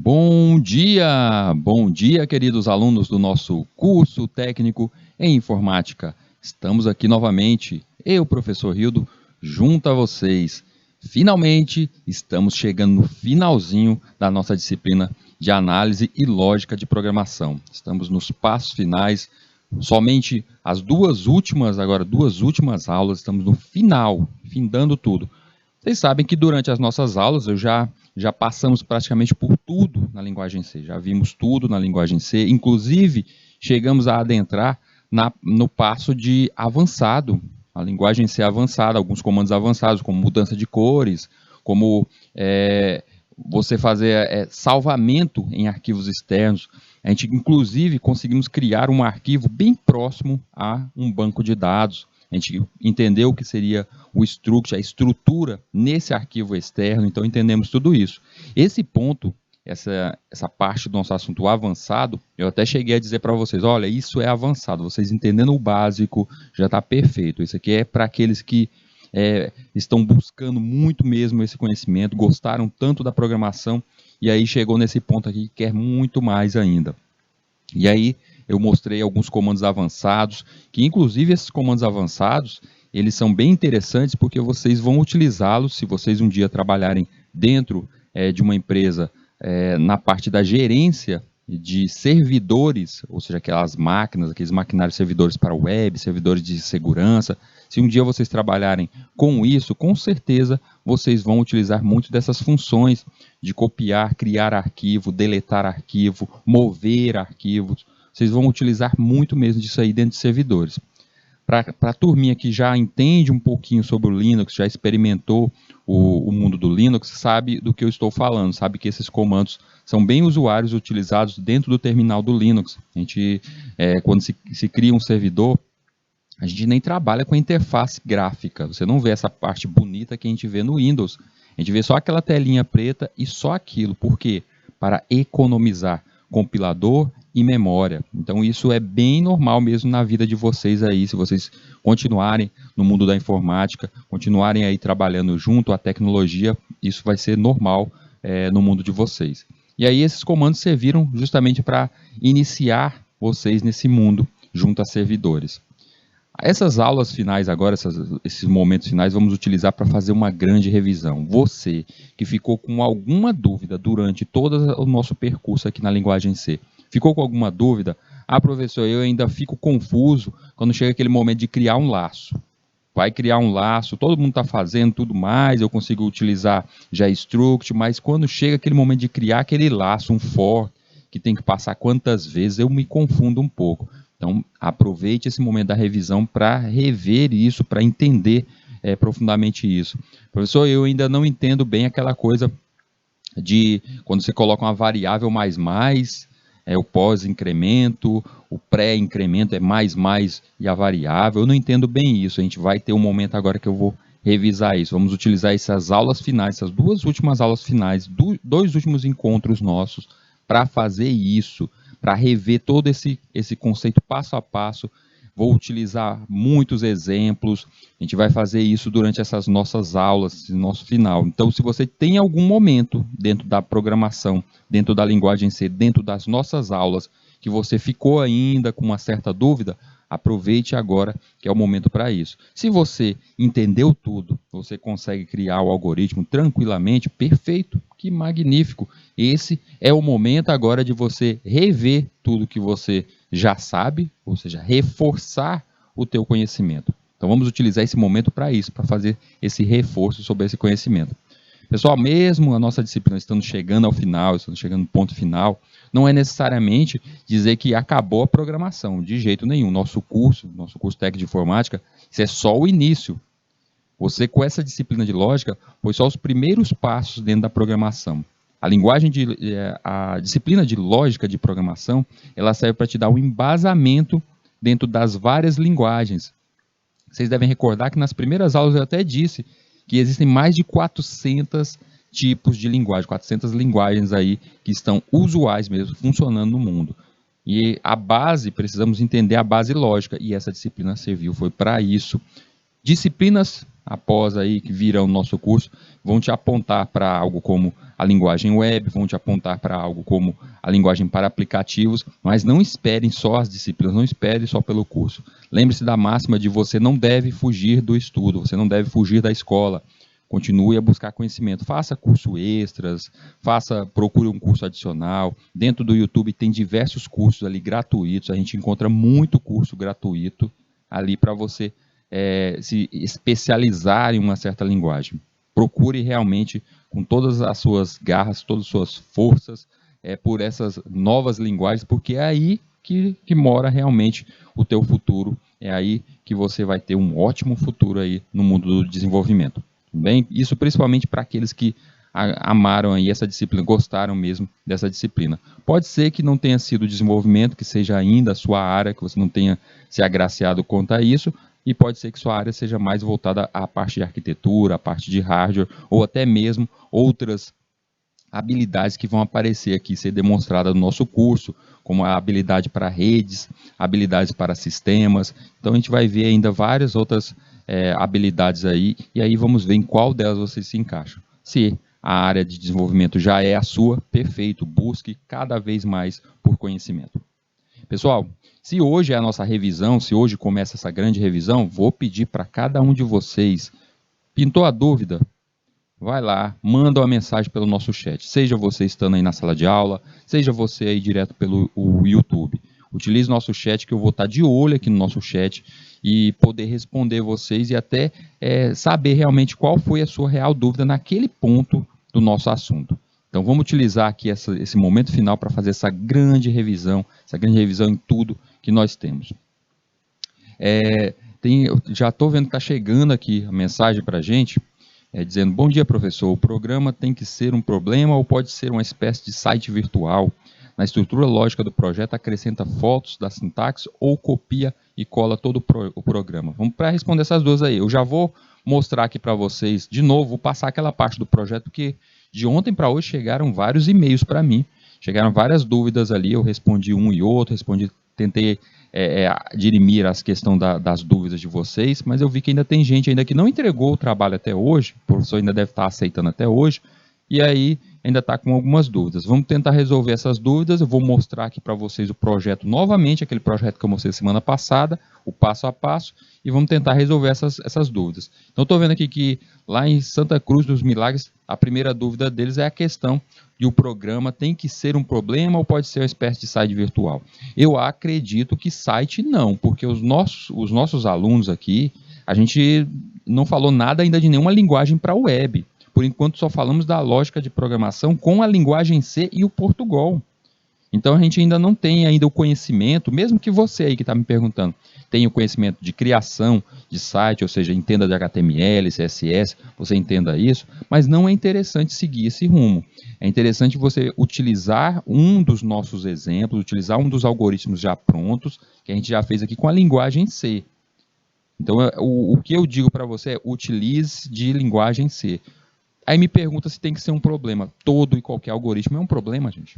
Bom dia, queridos alunos do nosso curso técnico em informática. Estamos aqui novamente, eu, professor Rildo, junto a vocês. Finalmente, estamos chegando no finalzinho da nossa disciplina de análise e lógica de programação. Estamos nos passos finais, somente as duas últimas aulas, estamos no final, findando tudo. Vocês sabem que durante as nossas aulas já passamos praticamente por tudo na linguagem C, já vimos tudo na linguagem C, inclusive chegamos a adentrar no passo de avançado, a linguagem C avançada, alguns comandos avançados, como mudança de cores, como você fazer salvamento em arquivos externos. A gente, inclusive, conseguimos criar um arquivo bem próximo a um banco de dados. A gente entendeu o que seria o struct, a estrutura nesse arquivo externo, então entendemos tudo isso. Esse ponto, essa parte do nosso assunto avançado, eu até cheguei a dizer para vocês, olha, isso é avançado, vocês entendendo o básico já está perfeito. Isso aqui é para aqueles que estão buscando muito mesmo esse conhecimento, gostaram tanto da programação, e aí chegou nesse ponto aqui que quer muito mais ainda. E aí eu mostrei alguns comandos avançados, que inclusive esses comandos avançados, eles são bem interessantes porque vocês vão utilizá-los se vocês um dia trabalharem dentro de uma empresa na parte da gerência de servidores, ou seja, aquelas máquinas, aqueles maquinários servidores para web, servidores de segurança. Se um dia vocês trabalharem com isso, com certeza vocês vão utilizar muito dessas funções de copiar, criar arquivo, deletar arquivo, mover arquivos. Vocês vão utilizar muito mesmo disso aí dentro de servidores. Para a turminha que já entende um pouquinho sobre o Linux, já experimentou o mundo do Linux, sabe do que eu estou falando, sabe que esses comandos são bem usuários utilizados dentro do terminal do Linux. A gente, quando se cria um servidor, a gente nem trabalha com a interface gráfica, você não vê essa parte bonita que a gente vê no Windows. A gente vê só aquela telinha preta e só aquilo. Por quê? Para economizar compilador e memória. Então isso é bem normal mesmo na vida de vocês aí, se vocês continuarem no mundo da informática, continuarem aí trabalhando junto à tecnologia, isso vai ser normal no mundo de vocês. E aí esses comandos serviram justamente para iniciar vocês nesse mundo junto a servidores. Essas aulas finais agora, esses momentos finais, vamos utilizar para fazer uma grande revisão. Você que ficou com alguma dúvida durante todo o nosso percurso aqui na linguagem C, ficou com alguma dúvida? Ah, professor, eu ainda fico confuso quando chega aquele momento de criar um laço. Vai criar um laço, todo mundo está fazendo tudo mais, eu consigo utilizar já struct, mas quando chega aquele momento de criar aquele laço, um for, que tem que passar quantas vezes, eu me confundo um pouco. Então, aproveite esse momento da revisão para rever isso, para entender profundamente isso. Professor, eu ainda não entendo bem aquela coisa de quando você coloca uma variável mais, o pós-incremento, o pré-incremento é mais e a variável. Eu não entendo bem isso. A gente vai ter um momento agora que eu vou revisar isso. Vamos utilizar essas aulas finais, essas duas últimas aulas finais, dois últimos encontros nossos, para fazer isso, para rever todo esse conceito passo a passo. Vou utilizar muitos exemplos, a gente vai fazer isso durante essas nossas aulas, nosso final. Então, se você tem algum momento dentro da programação, dentro da linguagem C, dentro das nossas aulas, que você ficou ainda com uma certa dúvida, aproveite agora que é o momento para isso. Se você entendeu tudo, você consegue criar o algoritmo tranquilamente, perfeito, que magnífico. Esse é o momento agora de você rever tudo que você já sabe, ou seja, reforçar o teu conhecimento. Então vamos utilizar esse momento para isso, para fazer esse reforço sobre esse conhecimento. Pessoal, mesmo a nossa disciplina estando chegando ao final, estando chegando no ponto final, não é necessariamente dizer que acabou a programação, de jeito nenhum. Nosso curso técnico de informática, isso é só o início. Você, com essa disciplina de lógica, foi só os primeiros passos dentro da programação. A disciplina de lógica de programação, ela serve para te dar um embasamento dentro das várias linguagens. Vocês devem recordar que nas primeiras aulas eu até disse que existem mais de 400 tipos de linguagem, 400 linguagens aí que estão usuais mesmo, funcionando no mundo. E a base, precisamos entender a base lógica, e essa disciplina foi para isso. Disciplinas após aí que virão o nosso curso vão te apontar para algo como a linguagem web, vão te apontar para algo como a linguagem para aplicativos, mas não esperem só as disciplinas, não esperem só pelo curso. Lembre-se da máxima de você não deve fugir do estudo, você não deve fugir da escola. Continue a buscar conhecimento, faça curso extras, procure um curso adicional. Dentro do YouTube tem diversos cursos ali gratuitos, a gente encontra muito curso gratuito ali para você se especializar em uma certa linguagem. Procure realmente, com todas as suas garras, todas as suas forças, por essas novas linguagens, porque é aí que mora realmente o teu futuro, é aí que você vai ter um ótimo futuro aí no mundo do desenvolvimento. Bem, isso principalmente para aqueles que amaram aí essa disciplina, gostaram mesmo dessa disciplina. Pode ser que não tenha sido o desenvolvimento, que seja ainda a sua área, que você não tenha se agraciado quanto a isso, e pode ser que sua área seja mais voltada à parte de arquitetura, à parte de hardware, ou até mesmo outras habilidades que vão aparecer aqui, ser demonstradas no nosso curso, como a habilidade para redes, habilidades para sistemas. Então a gente vai ver ainda várias outras habilidades aí, e aí vamos ver em qual delas você se encaixa. Se a área de desenvolvimento já é a sua, perfeito, busque cada vez mais por conhecimento. Pessoal, se hoje é a nossa revisão, se hoje começa essa grande revisão, vou pedir para cada um de vocês, pintou a dúvida? Vai lá, manda uma mensagem pelo nosso chat, seja você estando aí na sala de aula, seja você aí direto pelo YouTube. Utilize nosso chat, que eu vou estar de olho aqui no nosso chat e poder responder vocês e até saber realmente qual foi a sua real dúvida naquele ponto do nosso assunto. Então vamos utilizar aqui esse momento final para fazer essa grande revisão em tudo que nós temos. Já estou vendo que está chegando aqui a mensagem para a gente, dizendo: bom dia, professor, o programa tem que ser um problema ou pode ser uma espécie de site virtual? Na estrutura lógica do projeto, acrescenta fotos da sintaxe ou copia e cola todo o programa? Vamos para responder essas duas aí. Eu já vou mostrar aqui para vocês, de novo, vou passar aquela parte do projeto, porque de ontem para hoje chegaram vários e-mails para mim, chegaram várias dúvidas ali, eu respondi um e outro, tentei dirimir as questões das dúvidas de vocês, mas eu vi que ainda tem gente ainda que não entregou o trabalho até hoje, o professor ainda deve estar aceitando até hoje, e aí ainda está com algumas dúvidas. Vamos tentar resolver essas dúvidas, eu vou mostrar aqui para vocês o projeto novamente, aquele projeto que eu mostrei semana passada, o passo a passo, e vamos tentar resolver essas dúvidas. Então estou vendo aqui que lá em Santa Cruz dos Milagres, a primeira dúvida deles é a questão de o programa tem que ser um problema ou pode ser uma espécie de site virtual. Eu acredito que site não, porque os nossos alunos aqui, a gente não falou nada ainda de nenhuma linguagem para web. Por enquanto só falamos da lógica de programação com a linguagem C e o Portugal. Então a gente ainda não tem ainda o conhecimento, mesmo que você aí que está me perguntando, tenha o conhecimento de criação de site, ou seja, entenda de HTML, CSS, você entenda isso, mas não é interessante seguir esse rumo. É interessante você utilizar um dos nossos exemplos, utilizar um dos algoritmos já prontos, que a gente já fez aqui com a linguagem C. Então o que eu digo para você é utilize de linguagem C. Aí me pergunta se tem que ser um problema. Todo e qualquer algoritmo é um problema, gente.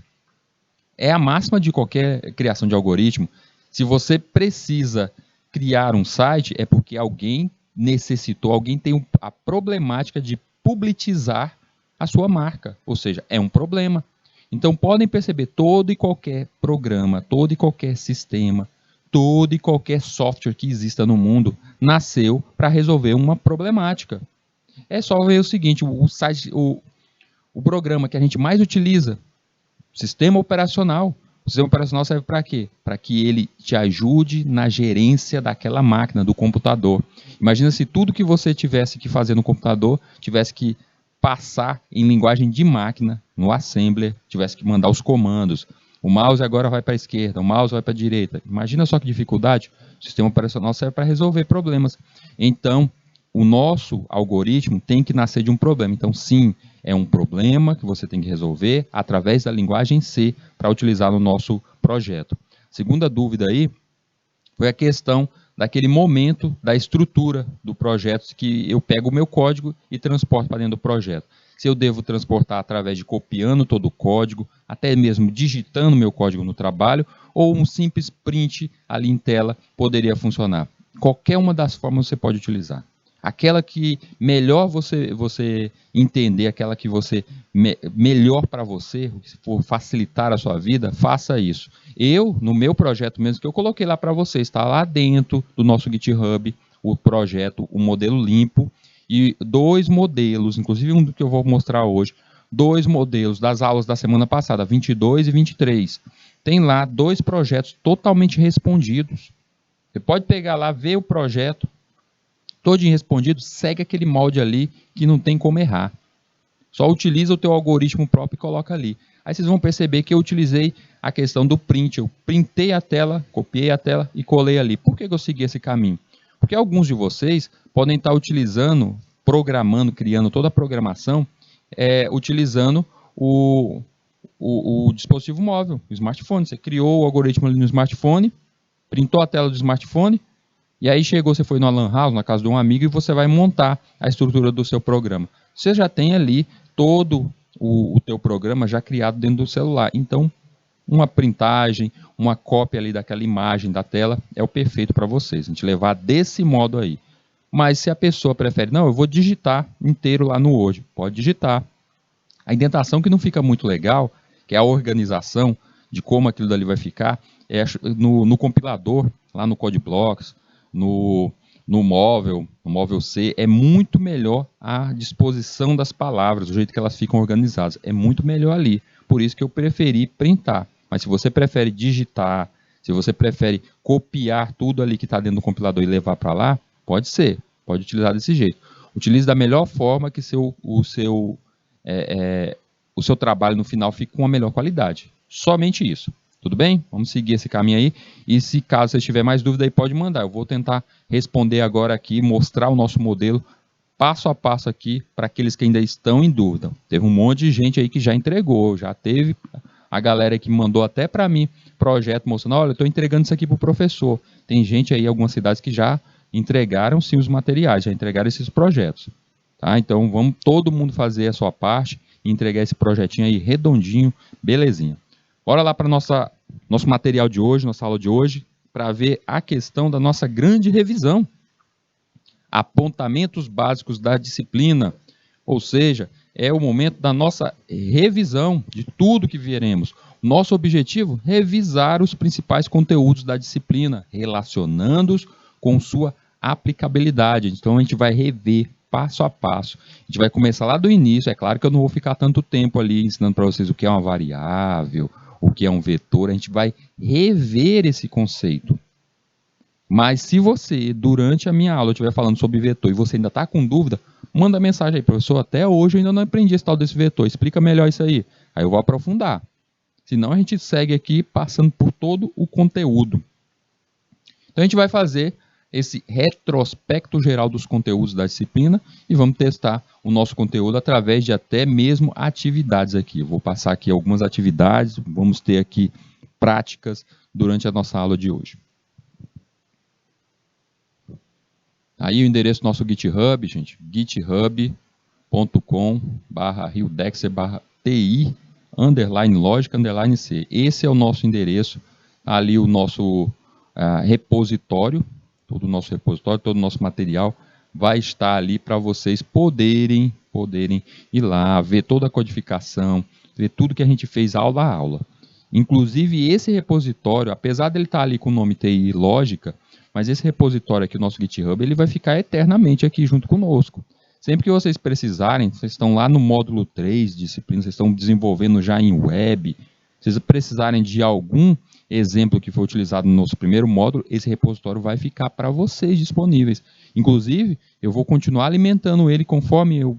É a máxima de qualquer criação de algoritmo. Se você precisa criar um site, é porque alguém necessitou, alguém tem a problemática de publicizar a sua marca. Ou seja, é um problema. Então podem perceber, todo e qualquer programa, todo e qualquer sistema, todo e qualquer software que exista no mundo nasceu para resolver uma problemática. É só ver o seguinte, o programa que a gente mais utiliza, sistema operacional. O sistema operacional serve para quê? Para que ele te ajude na gerência daquela máquina, do computador. Imagina se tudo que você tivesse que fazer no computador, tivesse que passar em linguagem de máquina, no assembler, tivesse que mandar os comandos. O mouse agora vai para a esquerda, o mouse vai para a direita. Imagina só que dificuldade. O sistema operacional serve para resolver problemas. Então, o nosso algoritmo tem que nascer de um problema. Então, sim, é um problema que você tem que resolver através da linguagem C para utilizar no nosso projeto. Segunda dúvida aí foi a questão daquele momento da estrutura do projeto, que eu pego o meu código e transporto para dentro do projeto. Se eu devo transportar através de copiando todo o código, até mesmo digitando meu código no trabalho, ou um simples print ali em tela poderia funcionar. Qualquer uma das formas você pode utilizar. aquela que melhor você entender, aquela que melhor para você, se for facilitar a sua vida, faça isso. Eu, no meu projeto mesmo, que eu coloquei lá para você, está lá dentro do nosso GitHub, o projeto, o modelo limpo, e 2 modelos, inclusive um que eu vou mostrar hoje, 2 modelos das aulas da semana passada, 22 e 23. Tem lá 2 projetos totalmente respondidos. Você pode pegar lá, ver o projeto, todinho respondido, segue aquele molde ali que não tem como errar. Só utiliza o teu algoritmo próprio e coloca ali. Aí vocês vão perceber que eu utilizei a questão do print. Eu printei a tela, copiei a tela e colei ali. Por que eu segui esse caminho? Porque alguns de vocês podem estar utilizando, programando, criando toda a programação, utilizando o dispositivo móvel, o smartphone. Você criou o algoritmo ali no smartphone, printou a tela do smartphone, e aí você foi no Lan House, na casa de um amigo, e você vai montar a estrutura do seu programa. Você já tem ali todo o teu programa já criado dentro do celular. Então, uma printagem, uma cópia ali daquela imagem da tela é o perfeito para vocês. A gente levar desse modo aí. Mas se a pessoa prefere, não, eu vou digitar inteiro lá no Word, pode digitar. A indentação que não fica muito legal, que é a organização de como aquilo dali vai ficar, é no compilador, lá no CodeBlocks, no móvel C, é muito melhor a disposição das palavras, o jeito que elas ficam organizadas, é muito melhor ali. Por isso que eu preferi printar. Mas se você prefere digitar, se você prefere copiar tudo ali que está dentro do compilador e levar para lá, pode ser, pode utilizar desse jeito. Utilize da melhor forma que o seu trabalho no final fique com a melhor qualidade. Somente isso. Tudo bem? Vamos seguir esse caminho aí. E se caso você tiver mais dúvida aí, pode mandar. Eu vou tentar responder agora aqui, mostrar o nosso modelo passo a passo aqui para aqueles que ainda estão em dúvida. Teve um monte de gente aí que já entregou, já teve a galera que mandou até para mim projeto mostrando, olha, eu estou entregando isso aqui para o professor. Tem gente aí, algumas cidades que já entregaram sim os materiais, já entregaram esses projetos. Tá? Então vamos todo mundo fazer a sua parte e entregar esse projetinho aí redondinho, belezinha. Bora lá para nosso material de hoje, nossa aula de hoje, para ver a questão da nossa grande revisão. Apontamentos básicos da disciplina, ou seja, é o momento da nossa revisão de tudo que veremos. Nosso objetivo, revisar os principais conteúdos da disciplina, relacionando-os com sua aplicabilidade. Então a gente vai rever passo a passo. A gente vai começar lá do início, é claro que eu não vou ficar tanto tempo ali ensinando para vocês o que é uma variável, o que é um vetor, a gente vai rever esse conceito. Mas se você, durante a minha aula, estiver falando sobre vetor e você ainda está com dúvida, manda mensagem aí, professor, até hoje eu ainda não aprendi esse tal desse vetor, explica melhor isso aí. Aí eu vou aprofundar. Senão a gente segue aqui passando por todo o conteúdo. Então a gente vai fazer esse retrospecto geral dos conteúdos da disciplina e vamos testar o nosso conteúdo através de até mesmo atividades aqui. Eu vou passar aqui algumas atividades, vamos ter aqui práticas durante a nossa aula de hoje. Aí o endereço do nosso GitHub, gente, github.com/rildexer/ti_lógica_c. Esse é o nosso endereço, ali o nosso repositório, todo o nosso repositório, todo o nosso material vai estar ali para vocês poderem ir lá, ver toda a codificação, ver tudo que a gente fez aula a aula. Inclusive esse repositório, apesar dele estar ali com o nome TI Lógica, mas esse repositório aqui, o nosso GitHub, ele vai ficar eternamente aqui junto conosco. Sempre que vocês precisarem, vocês estão lá no módulo 3 de disciplina, vocês estão desenvolvendo já em web, se vocês precisarem de algum exemplo que foi utilizado no nosso primeiro módulo, esse repositório vai ficar para vocês disponíveis. Inclusive, eu vou continuar alimentando ele conforme eu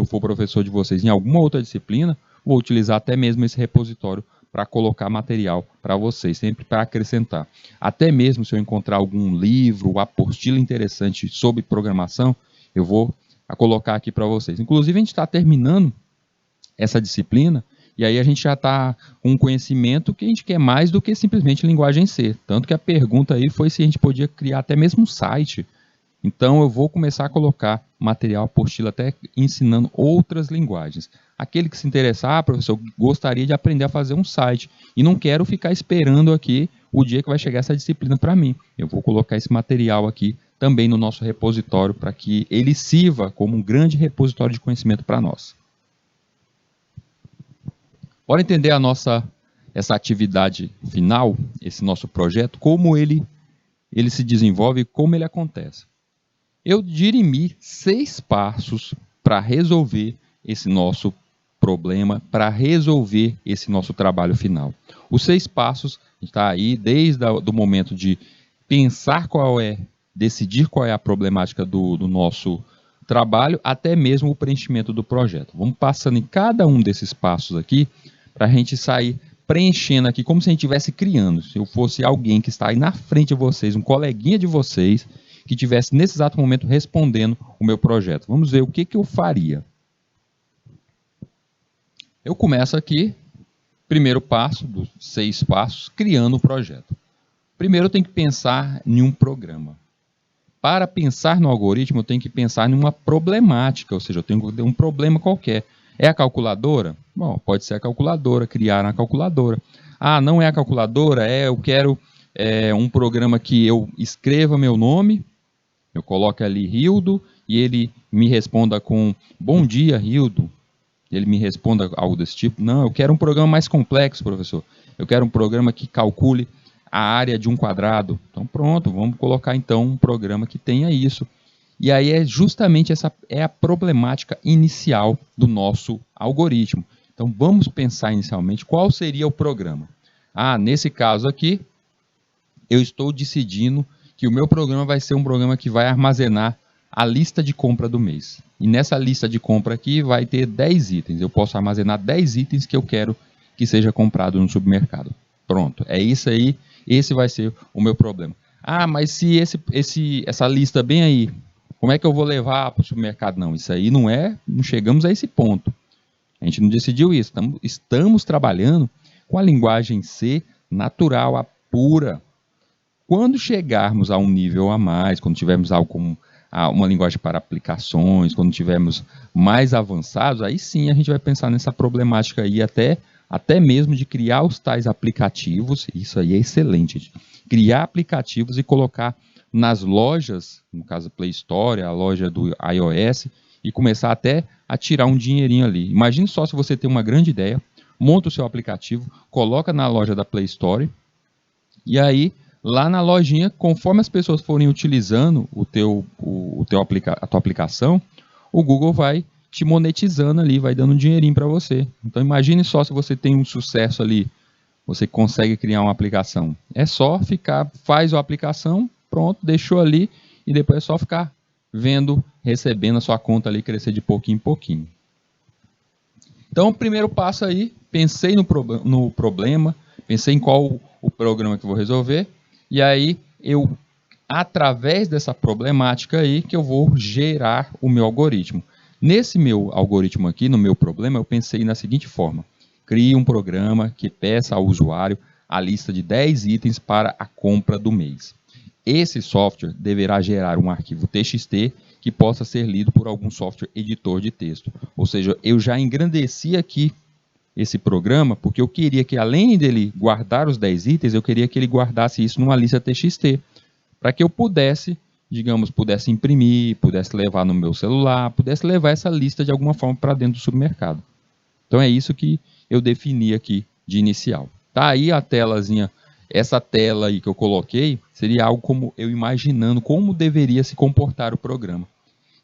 for professor de vocês em alguma outra disciplina, vou utilizar até mesmo esse repositório para colocar material para vocês, sempre para acrescentar. Até mesmo se eu encontrar algum livro, apostila interessante sobre programação, eu vou colocar aqui para vocês. Inclusive, a gente está terminando essa disciplina, e aí a gente já está com um conhecimento que a gente quer mais do que simplesmente linguagem C. Tanto que a pergunta aí foi se a gente podia criar até mesmo um site. Então eu vou começar a colocar material apostila até ensinando outras linguagens. Aquele que se interessar, professor, gostaria de aprender a fazer um site e não quero ficar esperando aqui o dia que vai chegar essa disciplina para mim. Eu vou colocar esse material aqui também no nosso repositório para que ele sirva como um grande repositório de conhecimento para nós. Bora entender essa atividade final, esse nosso projeto, como ele se desenvolve e como ele acontece. Eu dirimi 6 passos para resolver esse nosso problema, para resolver esse nosso trabalho final. Os 6 passos está aí desde o momento de pensar decidir qual é a problemática do nosso trabalho, até mesmo o preenchimento do projeto. Vamos passando em cada um desses passos aqui, para a gente sair preenchendo aqui, como se a gente estivesse criando. Se eu fosse alguém que está aí na frente de vocês, um coleguinha de vocês, que estivesse nesse exato momento respondendo o meu projeto. Vamos ver o que eu faria. Eu começo aqui, primeiro passo, dos 6 passos, criando o projeto. Primeiro eu tenho que pensar em um programa. Para pensar no algoritmo, eu tenho que pensar em uma problemática, ou seja, eu tenho que ter um problema qualquer. É a calculadora? Bom, pode ser a calculadora, criar uma calculadora. Ah, não é a calculadora? Eu quero um programa que eu escreva meu nome, eu coloco ali Rildo, e ele me responda com bom dia, Rildo. Ele me responda algo desse tipo. Não, eu quero um programa mais complexo, professor. Eu quero um programa que calcule a área de um quadrado. Então pronto, vamos colocar então um programa que tenha isso. E aí é justamente essa é a problemática inicial do nosso algoritmo. Então vamos pensar inicialmente qual seria o programa. Ah, nesse caso aqui, eu estou decidindo que o meu programa vai ser um programa que vai armazenar a lista de compra do mês. E nessa lista de compra aqui vai ter 10 itens. Eu posso armazenar 10 itens que eu quero que seja comprado no supermercado. Pronto, é isso aí. Esse vai ser o meu problema. Ah, mas se essa lista bem aí, como é que eu vou levar para o supermercado? Não, isso aí não chegamos a esse ponto. A gente não decidiu isso. Estamos trabalhando com a linguagem C natural, a pura. Quando chegarmos a um nível a mais, quando tivermos algo como uma linguagem para aplicações, quando tivermos mais avançados, aí sim a gente vai pensar nessa problemática aí até mesmo de criar os tais aplicativos. Isso aí é excelente. Criar aplicativos e colocar nas lojas, no caso Play Store, a loja do iOS, e começar até a tirar um dinheirinho ali. Imagine só se você tem uma grande ideia, monta o seu aplicativo, coloca na loja da Play Store, e aí, lá na lojinha, conforme as pessoas forem utilizando a tua aplicação, o Google vai te monetizando ali, vai dando um dinheirinho para você. Então imagine só se você tem um sucesso ali, você consegue criar uma aplicação. É só faz a aplicação, pronto, deixou ali, e depois é só ficar recebendo a sua conta ali crescer de pouquinho em pouquinho. Então, o primeiro passo aí, pensei no problema, pensei em qual o programa que eu vou resolver, e aí através dessa problemática aí, que eu vou gerar o meu algoritmo. Nesse meu algoritmo aqui, no meu problema, eu pensei na seguinte forma: crie um programa que peça ao usuário a lista de 10 itens para a compra do mês. Esse software deverá gerar um arquivo TXT que possa ser lido por algum software editor de texto. Ou seja, eu já engrandeci aqui esse programa, porque eu queria que, além dele guardar os 10 itens, eu queria que ele guardasse isso numa lista TXT, para que eu pudesse imprimir, pudesse levar no meu celular, pudesse levar essa lista de alguma forma para dentro do supermercado. Então é isso que eu defini aqui de inicial. Tá aí a telazinha, essa tela aí que eu coloquei, seria algo como eu imaginando como deveria se comportar o programa.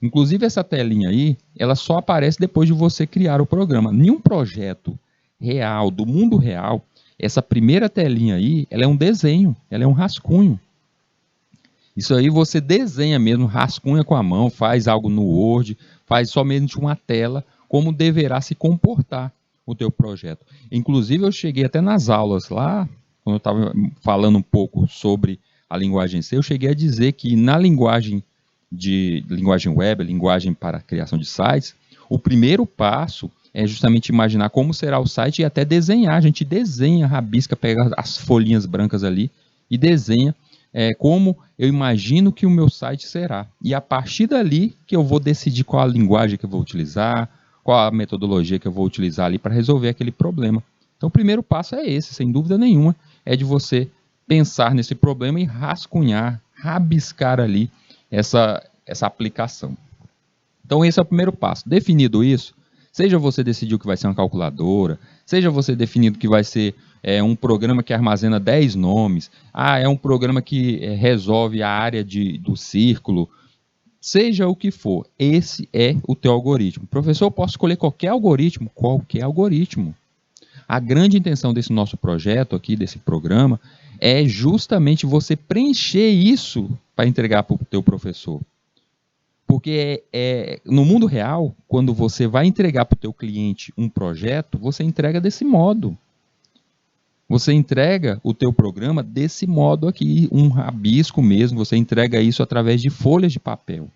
Inclusive essa telinha aí, ela só aparece depois de você criar o programa. Nenhum projeto real, do mundo real, essa primeira telinha aí, ela é um desenho, ela é um rascunho. Isso aí você desenha mesmo, rascunha com a mão, faz algo no Word, faz somente uma tela, como deverá se comportar o teu projeto. Inclusive eu cheguei até nas aulas lá, quando eu estava falando um pouco sobre a linguagem C, eu cheguei a dizer que na linguagem web, linguagem para a criação de sites, o primeiro passo é justamente imaginar como será o site e até desenhar. A gente desenha, rabisca, pega as folhinhas brancas ali e desenha como eu imagino que o meu site será. E a partir dali que eu vou decidir qual a linguagem que eu vou utilizar, qual a metodologia que eu vou utilizar ali para resolver aquele problema. Então o primeiro passo é esse, sem dúvida nenhuma, é de você pensar nesse problema e rascunhar, rabiscar ali essa aplicação. Então esse é o primeiro passo. Definido isso, seja você decidiu que vai ser uma calculadora, seja você definido que vai ser um programa que armazena 10 nomes, é um programa que resolve a área do círculo, seja o que for, esse é o teu algoritmo. Professor, eu posso escolher qualquer algoritmo? Qualquer algoritmo. A grande intenção desse nosso projeto aqui, desse programa, é justamente você preencher isso para entregar para o teu professor. Porque no mundo real, quando você vai entregar para o teu cliente um projeto, você entrega desse modo. Você entrega o teu programa desse modo aqui, um rabisco mesmo, você entrega isso através de folhas de papel.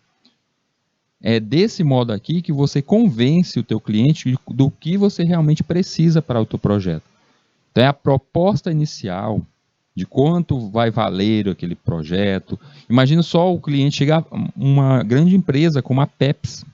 É desse modo aqui que você convence o teu cliente do que você realmente precisa para o teu projeto. Então é a proposta inicial de quanto vai valer aquele projeto. Imagina só o cliente chegar, uma grande empresa como a Pepsi,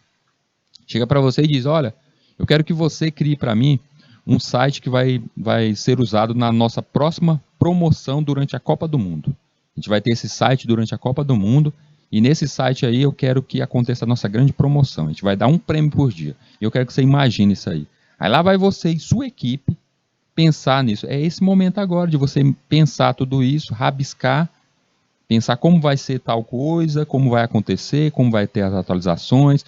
chega para você e diz, olha, eu quero que você crie para mim um site que vai ser usado na nossa próxima promoção durante a Copa do Mundo. A gente vai ter esse site durante a Copa do Mundo e nesse site aí eu quero que aconteça a nossa grande promoção. A gente vai dar um prêmio por dia. E eu quero que você imagine isso aí. Aí lá vai você e sua equipe pensar nisso. É esse momento agora de você pensar tudo isso, rabiscar, pensar como vai ser tal coisa, como vai acontecer, como vai ter as atualizações,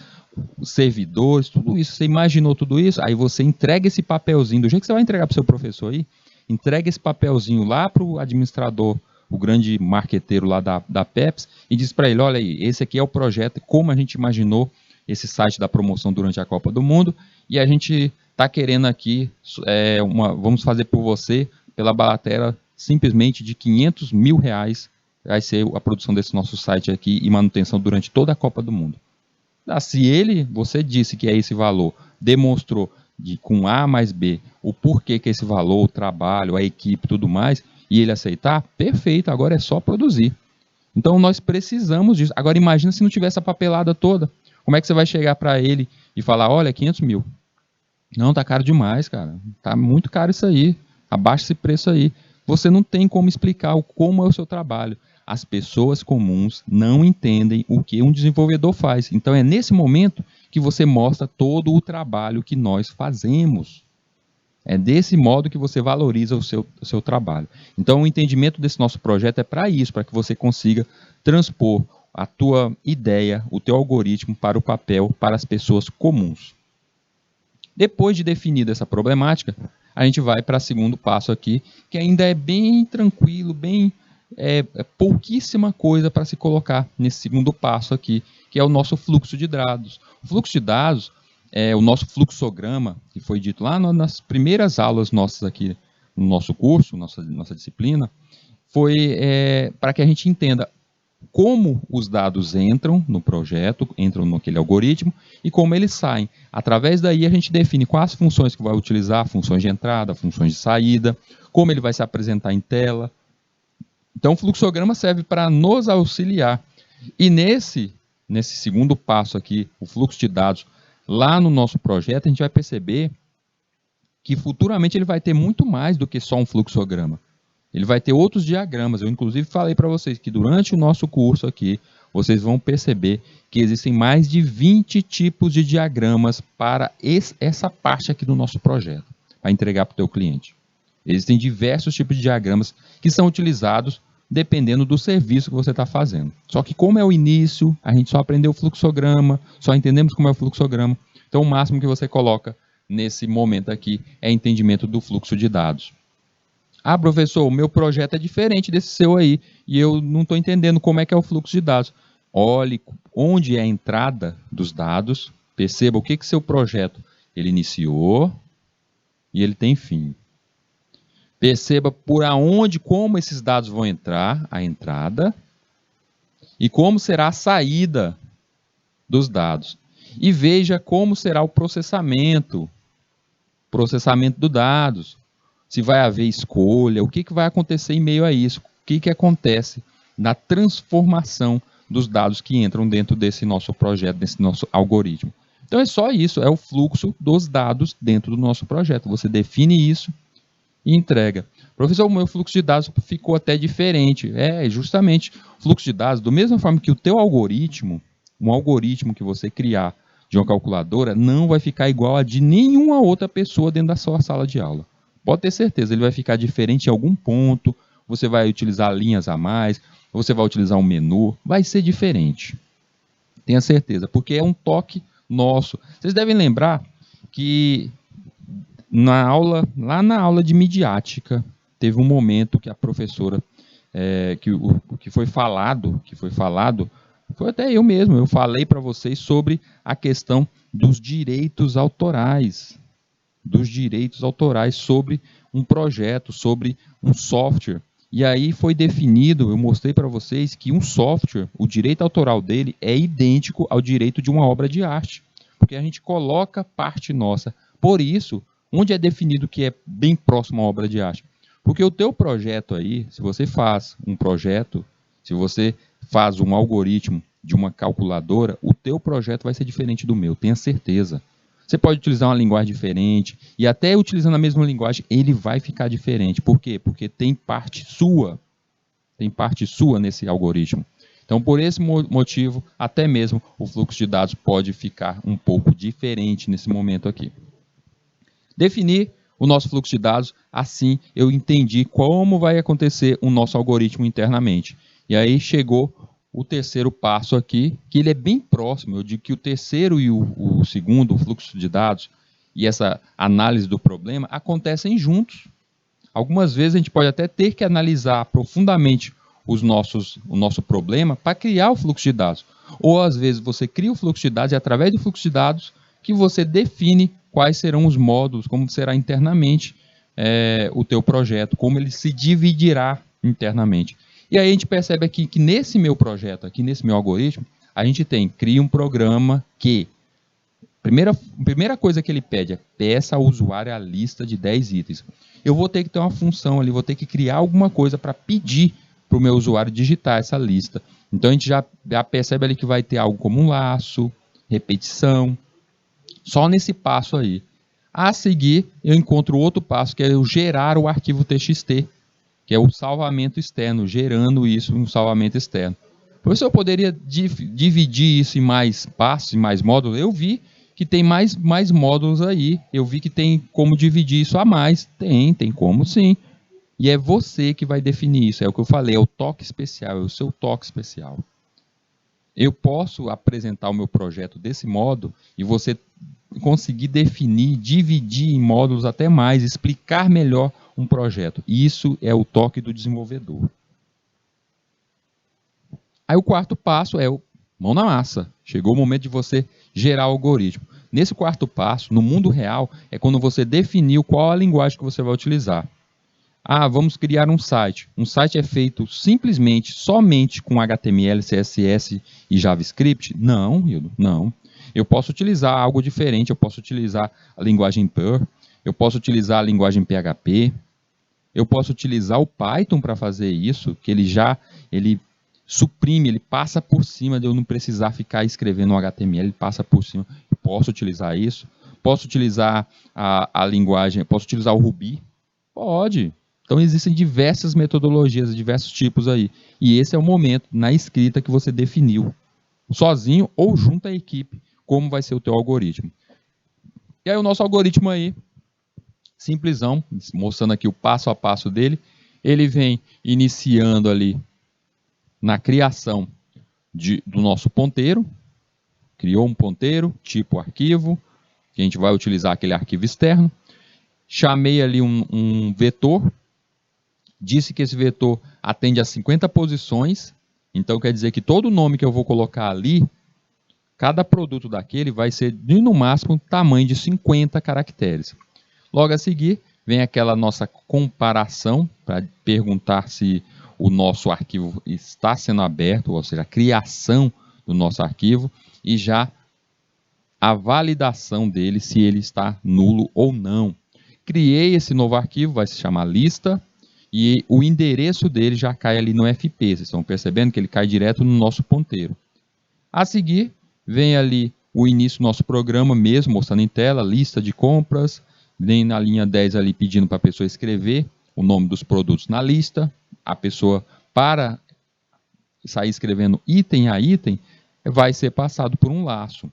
os servidores, tudo isso. Você imaginou tudo isso? Aí você entrega esse papelzinho, do jeito que você vai entregar para o seu professor aí, entrega esse papelzinho lá para o administrador, o grande marqueteiro lá da Pepsi, e diz para ele, olha aí, esse aqui é o projeto, como a gente imaginou esse site da promoção durante a Copa do Mundo, e a gente está querendo aqui, vamos fazer por você, pela bagatela simplesmente de R$500 mil, vai ser a produção desse nosso site aqui e manutenção durante toda a Copa do Mundo. Se você disse que é esse valor, demonstrou com A mais B o porquê que esse valor, o trabalho, a equipe e tudo mais, e ele aceitar, perfeito, agora é só produzir. Então nós precisamos disso. Agora imagina se não tiver essa papelada toda. Como é que você vai chegar para ele e falar, olha, 500 mil. Não, tá caro demais, cara. Tá muito caro isso aí. Abaixa esse preço aí. Você não tem como explicar como é o seu trabalho. As pessoas comuns não entendem o que um desenvolvedor faz. Então é nesse momento que você mostra todo o trabalho que nós fazemos. É desse modo que você valoriza o seu trabalho. Então o entendimento desse nosso projeto é para isso, para que você consiga transpor a tua ideia, o teu algoritmo para o papel, para as pessoas comuns. Depois de definida essa problemática, a gente vai para o segundo passo aqui, que ainda é bem tranquilo, pouquíssima coisa para se colocar nesse segundo passo aqui, que é o nosso fluxo de dados. O fluxo de dados é o nosso fluxograma, que foi dito lá nas primeiras aulas nossas aqui no nosso curso, nossa disciplina, foi para que a gente entenda como os dados entram no projeto, entram naquele algoritmo e como eles saem. Através daí a gente define quais funções que vai utilizar, funções de entrada, funções de saída, como ele vai se apresentar em tela. Então o fluxograma serve para nos auxiliar. E nesse segundo passo aqui, o fluxo de dados, lá no nosso projeto, a gente vai perceber que futuramente ele vai ter muito mais do que só um fluxograma. Ele vai ter outros diagramas. Eu, inclusive, falei para vocês que durante o nosso curso aqui, vocês vão perceber que existem mais de 20 tipos de diagramas para essa parte aqui do nosso projeto, para entregar para o teu cliente. Existem diversos tipos de diagramas que são utilizados dependendo do serviço que você está fazendo. Só que como é o início, a gente só aprendeu o fluxograma, só entendemos como é o fluxograma, então o máximo que você coloca nesse momento aqui é entendimento do fluxo de dados. Ah, professor, o meu projeto é diferente desse seu aí, e eu não estou entendendo como é que é o fluxo de dados. Olhe onde é a entrada dos dados, perceba o que seu projeto ele iniciou e ele tem fim. Perceba por aonde, como esses dados vão entrar, a entrada, e como será a saída dos dados. E veja como será o processamento dos dados. Se vai haver escolha, o que vai acontecer em meio a isso, o que acontece na transformação dos dados que entram dentro desse nosso projeto, desse nosso algoritmo. Então é só isso, é o fluxo dos dados dentro do nosso projeto. Você define isso e entrega. Professor, o meu fluxo de dados ficou até diferente. Justamente, fluxo de dados, da mesma forma que o teu algoritmo, um algoritmo que você criar de uma calculadora, não vai ficar igual a de nenhuma outra pessoa dentro da sua sala de aula. Pode ter certeza, ele vai ficar diferente em algum ponto, você vai utilizar linhas a mais, você vai utilizar um menu, vai ser diferente. Tenha certeza, porque é um toque nosso. Vocês devem lembrar que lá na aula de midiática, teve um momento que a professora, que foi falado, foi até eu mesmo, eu falei para vocês sobre a questão dos direitos autorais, sobre um projeto, sobre um software. E aí foi definido, eu mostrei para vocês que um software, o direito autoral dele é idêntico ao direito de uma obra de arte, porque a gente coloca parte nossa. Por isso, onde é definido que é bem próximo à obra de arte? Porque o teu projeto aí, se você faz um projeto, se você faz um algoritmo de uma calculadora, o teu projeto vai ser diferente do meu, tenha certeza. Você pode utilizar uma linguagem diferente, e até utilizando a mesma linguagem, ele vai ficar diferente. Por quê? Porque tem parte sua nesse algoritmo. Então, por esse motivo, até mesmo o fluxo de dados pode ficar um pouco diferente nesse momento aqui. Definir o nosso fluxo de dados, assim eu entendi como vai acontecer o nosso algoritmo internamente. E aí chegou o terceiro passo aqui, que ele é bem próximo. Eu digo que o terceiro e o segundo, o fluxo de dados e essa análise do problema, acontecem juntos. Algumas vezes a gente pode até ter que analisar profundamente o nosso problema para criar o fluxo de dados. Ou às vezes você cria o fluxo de dados e através do fluxo de dados que você define quais serão os módulos, como será internamente o teu projeto, como ele se dividirá internamente. E aí a gente percebe aqui que nesse meu projeto, aqui nesse meu algoritmo, a gente cria um programa que, primeira coisa que ele pede é peça ao usuário a lista de 10 itens. Eu vou ter que ter uma função ali, vou ter que criar alguma coisa para pedir para o meu usuário digitar essa lista. Então a gente já percebe ali que vai ter algo como um laço, repetição, só nesse passo aí. A seguir, eu encontro outro passo, que é eu gerar o arquivo TXT, que é o salvamento externo, gerando isso em um salvamento externo. Por isso eu poderia dividir isso em mais passos, em mais módulos. Eu vi que tem mais módulos aí. Eu vi que tem como dividir isso a mais. Tem como sim. E é você que vai definir isso. É o que eu falei, é o toque especial, é o seu toque especial. Eu posso apresentar o meu projeto desse modo e você conseguir definir, dividir em módulos até mais, explicar melhor um projeto. Isso é o toque do desenvolvedor. Aí o quarto passo é o mão na massa. Chegou o momento de você gerar o algoritmo. Nesse quarto passo, no mundo real, é quando você definiu qual a linguagem que você vai utilizar. Vamos criar um site. Um site é feito simplesmente, somente com HTML, CSS e JavaScript? Não, Hildo, não. Eu posso utilizar algo diferente, eu posso utilizar a linguagem Perl, eu posso utilizar a linguagem PHP, eu posso utilizar o Python para fazer isso, que ele suprime, ele passa por cima de eu não precisar ficar escrevendo no HTML, ele passa por cima. Eu posso utilizar isso. Posso utilizar a linguagem, posso utilizar o Ruby? Pode. Então existem diversas metodologias, diversos tipos aí. E esse é o momento, na escrita, que você definiu, sozinho ou junto à equipe, como vai ser o teu algoritmo. E aí o nosso algoritmo aí, simplesão, mostrando aqui o passo a passo dele, ele vem iniciando ali na criação do nosso ponteiro, criou um ponteiro, tipo arquivo, que a gente vai utilizar aquele arquivo externo, chamei ali um vetor, disse que esse vetor atende a 50 posições, então quer dizer que todo nome que eu vou colocar ali, cada produto daquele vai ser de no máximo tamanho de 50 caracteres. Logo a seguir, vem aquela nossa comparação para perguntar se o nosso arquivo está sendo aberto, ou seja, a criação do nosso arquivo, e já a validação dele, se ele está nulo ou não. Criei esse novo arquivo, vai se chamar lista, e o endereço dele já cai ali no FP. Vocês estão percebendo que ele cai direto no nosso ponteiro. A seguir, vem ali o início do nosso programa mesmo, mostrando em tela, lista de compras, vem na linha 10 ali pedindo para a pessoa escrever o nome dos produtos na lista. A pessoa, para sair escrevendo item a item, vai ser passado por um laço.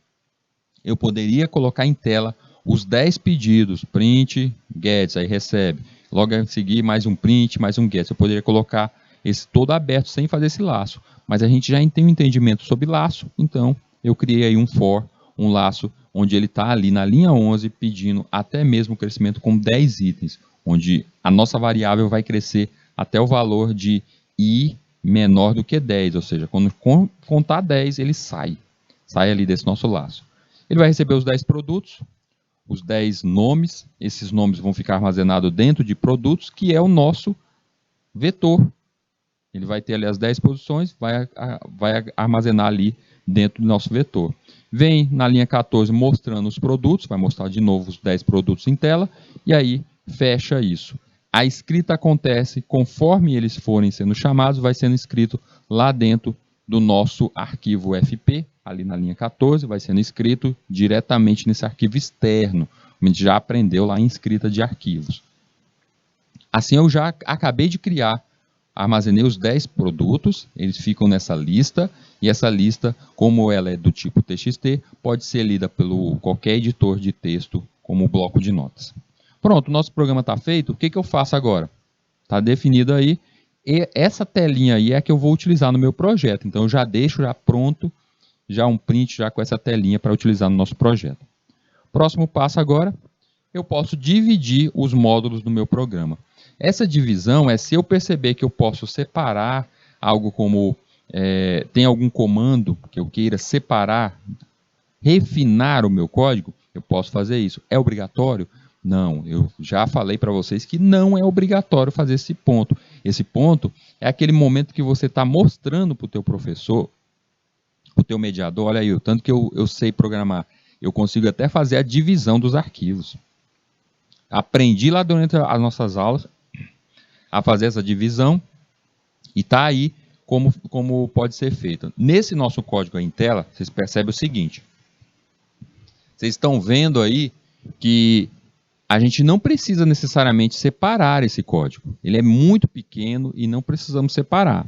Eu poderia colocar em tela os 10 pedidos, print, gets, aí recebe. Logo a seguir, mais um print, mais um gets. Eu poderia colocar esse todo aberto sem fazer esse laço. Mas a gente já tem um entendimento sobre laço, então eu criei aí um for, um laço, onde ele está ali na linha 11 pedindo até mesmo o crescimento com 10 itens, onde a nossa variável vai crescer até o valor de i menor do que 10, ou seja, quando contar 10, ele sai ali desse nosso laço. Ele vai receber os 10 produtos, os 10 nomes, esses nomes vão ficar armazenados dentro de produtos, que é o nosso vetor. Ele vai ter ali as 10 posições, vai armazenar ali dentro do nosso vetor. Vem na linha 14 mostrando os produtos, vai mostrar de novo os 10 produtos em tela, e aí fecha isso. A escrita acontece conforme eles forem sendo chamados, vai sendo escrito lá dentro do nosso arquivo FP, ali na linha 14, vai sendo escrito diretamente nesse arquivo externo. A gente já aprendeu lá em escrita de arquivos. Assim eu já acabei de criar, armazenei os 10 produtos, eles ficam nessa lista, e essa lista, como ela é do tipo TXT, pode ser lida pelo qualquer editor de texto, como o bloco de notas. Pronto, o nosso programa está feito, o que eu faço agora? Está definido aí, e essa telinha aí é a que eu vou utilizar no meu projeto, então eu já deixo já pronto, já um print já com essa telinha para utilizar no nosso projeto. Próximo passo agora, eu posso dividir os módulos do meu programa. Essa divisão é se eu perceber que eu posso separar algo como, tem algum comando que eu queira separar, refinar o meu código, eu posso fazer isso. É obrigatório? Não, eu já falei para vocês que não é obrigatório fazer esse ponto. Esse ponto é aquele momento que você está mostrando para o teu professor, o teu mediador, olha aí, o tanto que eu sei programar, eu consigo até fazer a divisão dos arquivos. Aprendi lá durante as nossas aulas a fazer essa divisão e está aí como pode ser feito. Nesse nosso código aí em tela, vocês percebem o seguinte. Vocês estão vendo aí que a gente não precisa necessariamente separar esse código. Ele é muito pequeno e não precisamos separar.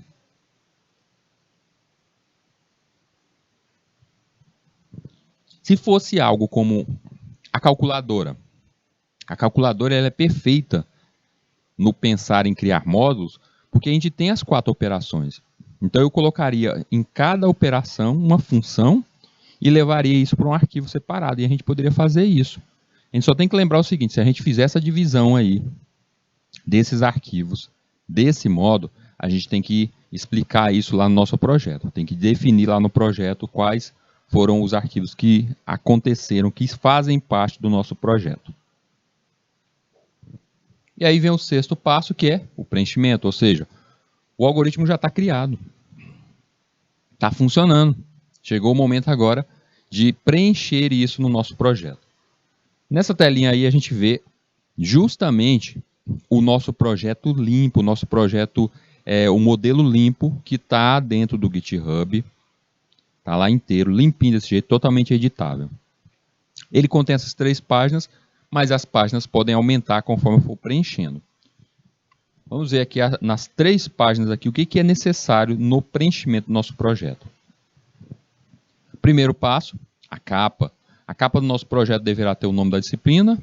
Se fosse algo como a calculadora ela é perfeita no pensar em criar módulos, porque a gente tem as 4 operações. Então eu colocaria em cada operação uma função e levaria isso para um arquivo separado, e a gente poderia fazer isso. A gente só tem que lembrar o seguinte, se a gente fizer essa divisão aí desses arquivos, desse modo, a gente tem que explicar isso lá no nosso projeto. Tem que definir lá no projeto quais foram os arquivos que aconteceram, que fazem parte do nosso projeto. E aí vem o 6º passo, que é o preenchimento, ou seja, o algoritmo já está criado. Está funcionando. Chegou o momento agora de preencher isso no nosso projeto. Nessa telinha aí a gente vê justamente o nosso projeto limpo, o nosso projeto, o modelo limpo que está dentro do GitHub. Está lá inteiro, limpinho desse jeito, totalmente editável. Ele contém essas 3 páginas, mas as páginas podem aumentar conforme eu for preenchendo. Vamos ver aqui nas 3 páginas aqui o que é necessário no preenchimento do nosso projeto. Primeiro passo, a capa. A capa do nosso projeto deverá ter o nome da disciplina,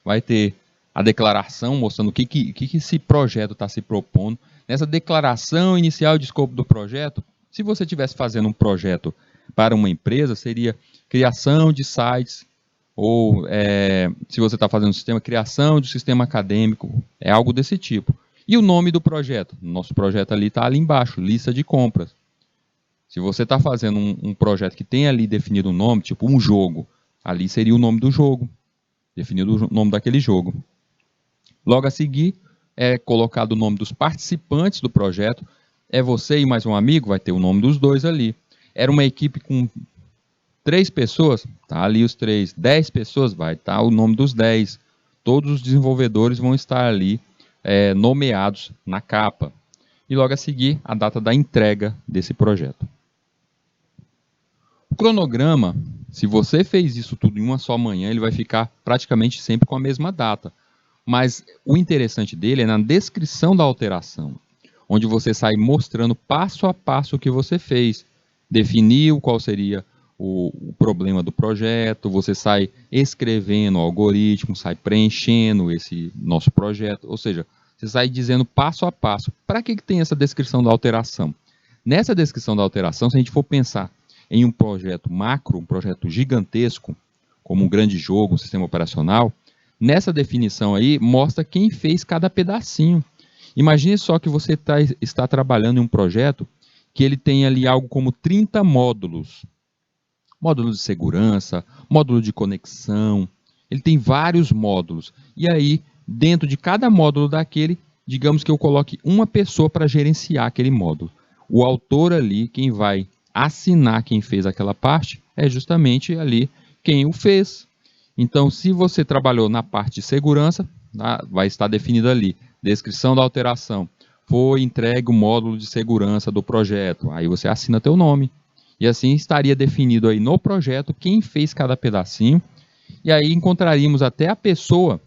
vai ter a declaração mostrando o que esse projeto está se propondo. Nessa declaração inicial de escopo do projeto, se você estivesse fazendo um projeto para uma empresa, seria criação de sites, ou se você está fazendo um sistema, criação de um sistema acadêmico, é algo desse tipo. E o nome do projeto? Nosso projeto ali está ali embaixo, lista de compras. Se você está fazendo um projeto que tem ali definido um nome, tipo um jogo, ali seria o nome do jogo, definido o nome daquele jogo. Logo a seguir, é colocado o nome dos participantes do projeto. É você e mais um amigo, vai ter o nome dos 2 ali. Era uma equipe com 3 pessoas, tá ali os 3. 10 pessoas, vai estar o nome dos 10. Todos os desenvolvedores vão estar ali nomeados na capa. E logo a seguir, a data da entrega desse projeto. O cronograma Se você fez isso tudo em uma só manhã, ele vai ficar praticamente sempre com a mesma data. Mas o interessante dele é na descrição da alteração, onde você sai mostrando passo a passo o que você fez. Definiu qual seria o problema do projeto, você sai escrevendo o algoritmo, sai preenchendo esse nosso projeto, ou seja, você sai dizendo passo a passo. Para que tem essa descrição da alteração? Nessa descrição da alteração, se a gente for pensar em um projeto macro, um projeto gigantesco, como um grande jogo, um sistema operacional, nessa definição aí mostra quem fez cada pedacinho. Imagine só que você está trabalhando em um projeto que ele tem ali algo como 30 módulos. Módulo de segurança, módulo de conexão, ele tem vários módulos. E aí, dentro de cada módulo daquele, digamos que eu coloque uma pessoa para gerenciar aquele módulo. O autor ali, quem vai assinar quem fez aquela parte, é justamente ali quem o fez. Então, se você trabalhou na parte de segurança, vai estar definido ali, descrição da alteração. Foi entregue o módulo de segurança do projeto, aí você assina teu nome. E assim estaria definido aí no projeto quem fez cada pedacinho. E aí encontraríamos até a pessoa,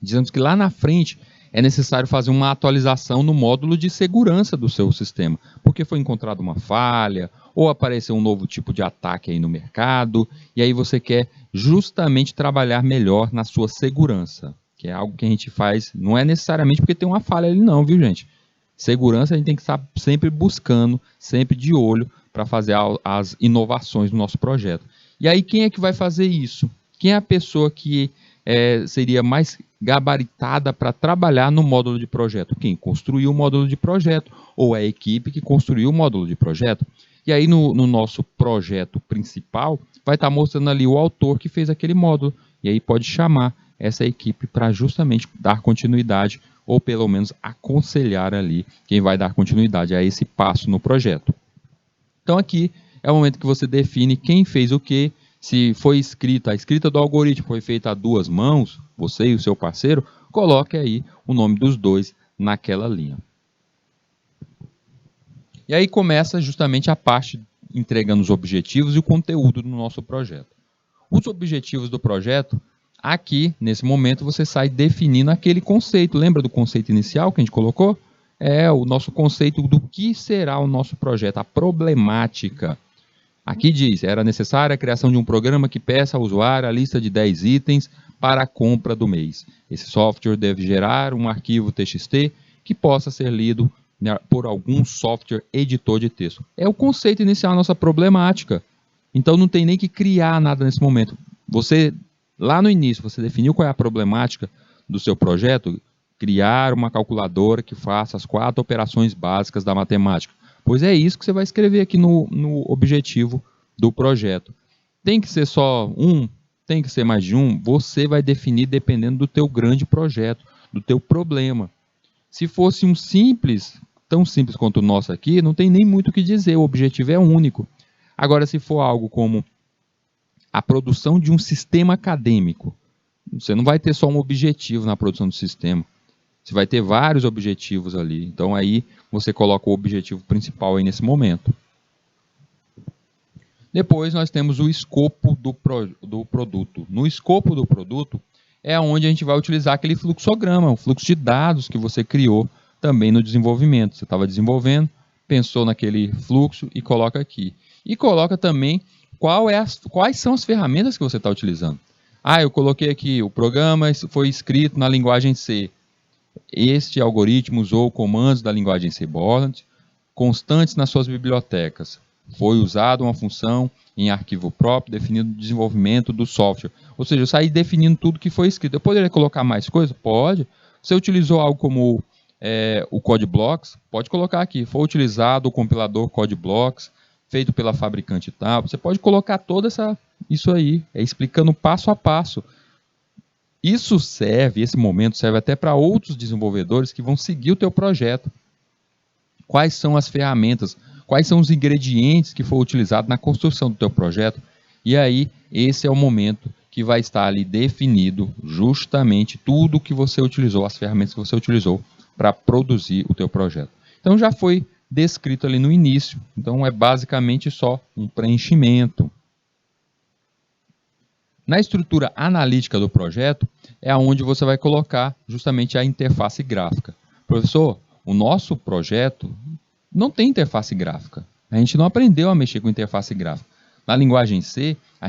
dizendo que lá na frente é necessário fazer uma atualização no módulo de segurança do seu sistema, porque foi encontrada uma falha, ou apareceu um novo tipo de ataque aí no mercado, e aí você quer justamente trabalhar melhor na sua segurança, que é algo que a gente faz, não é necessariamente porque tem uma falha ali não, viu gente? Segurança a gente tem que estar sempre buscando, sempre de olho, para fazer as inovações no nosso projeto. E aí quem é que vai fazer isso? Quem é a pessoa que seria mais gabaritada para trabalhar no módulo de projeto? Quem construiu o módulo de projeto, ou a equipe que construiu o módulo de projeto. E aí no nosso projeto principal, vai estar mostrando ali o autor que fez aquele módulo, e aí pode chamar essa equipe para justamente dar continuidade, ou pelo menos aconselhar ali quem vai dar continuidade a esse passo no projeto. Então aqui é o momento que você define quem fez o que, se foi escrita, a escrita do algoritmo foi feita a duas mãos, você e o seu parceiro, coloque aí o nome dos dois naquela linha. E aí começa justamente a parte entregando os objetivos e o conteúdo do nosso projeto. Os objetivos do projeto, aqui, nesse momento, você sai definindo aquele conceito. Lembra do conceito inicial que a gente colocou? É o nosso conceito do que será o nosso projeto, a problemática. Aqui diz, era necessária a criação de um programa que peça ao usuário a lista de 10 itens para a compra do mês. Esse software deve gerar um arquivo TXT que possa ser lido por algum software editor de texto. É o conceito inicial da nossa problemática. Então não tem nem que criar nada nesse momento. Você, lá no início, você definiu qual é a problemática do seu projeto? Criar uma calculadora que faça as 4 operações básicas da matemática. Pois é isso que você vai escrever aqui no objetivo do projeto. Tem que ser só um? Tem que ser mais de um? Você vai definir dependendo do teu grande projeto, do teu problema. Se fosse um simples, tão simples quanto o nosso aqui, não tem nem muito o que dizer, o objetivo é único. Agora, se for algo como a produção de um sistema acadêmico, você não vai ter só um objetivo na produção do sistema. Você vai ter vários objetivos ali. Então aí você coloca o objetivo principal aí nesse momento. Depois nós temos o escopo do produto. No escopo do produto é onde a gente vai utilizar aquele fluxograma, o fluxo de dados que você criou também no desenvolvimento. Você estava desenvolvendo, pensou naquele fluxo e coloca aqui. E coloca também quais são as ferramentas que você está utilizando. Eu coloquei aqui, o programa foi escrito na linguagem C. Este algoritmo usou comandos da linguagem C-Borland constantes nas suas bibliotecas. Foi usada uma função em arquivo próprio definindo o desenvolvimento do software. Ou seja, eu saí definindo tudo que foi escrito. Eu poderia colocar mais coisa? Pode. Você utilizou algo como o CodeBlocks? Pode colocar aqui. Foi utilizado o compilador CodeBlocks, feito pela fabricante tal. Você pode colocar toda isso aí, explicando passo a passo. Isso serve, esse momento serve até para outros desenvolvedores que vão seguir o teu projeto. Quais são as ferramentas, quais são os ingredientes que foram utilizados na construção do teu projeto. E aí, esse é o momento que vai estar ali definido justamente tudo que você utilizou, as ferramentas que você utilizou para produzir o teu projeto. Então já foi descrito ali no início. Então é basicamente só um preenchimento. Na estrutura analítica do projeto é onde você vai colocar justamente a interface gráfica. Professor, o nosso projeto não tem interface gráfica. A gente não aprendeu a mexer com interface gráfica. Na linguagem C, a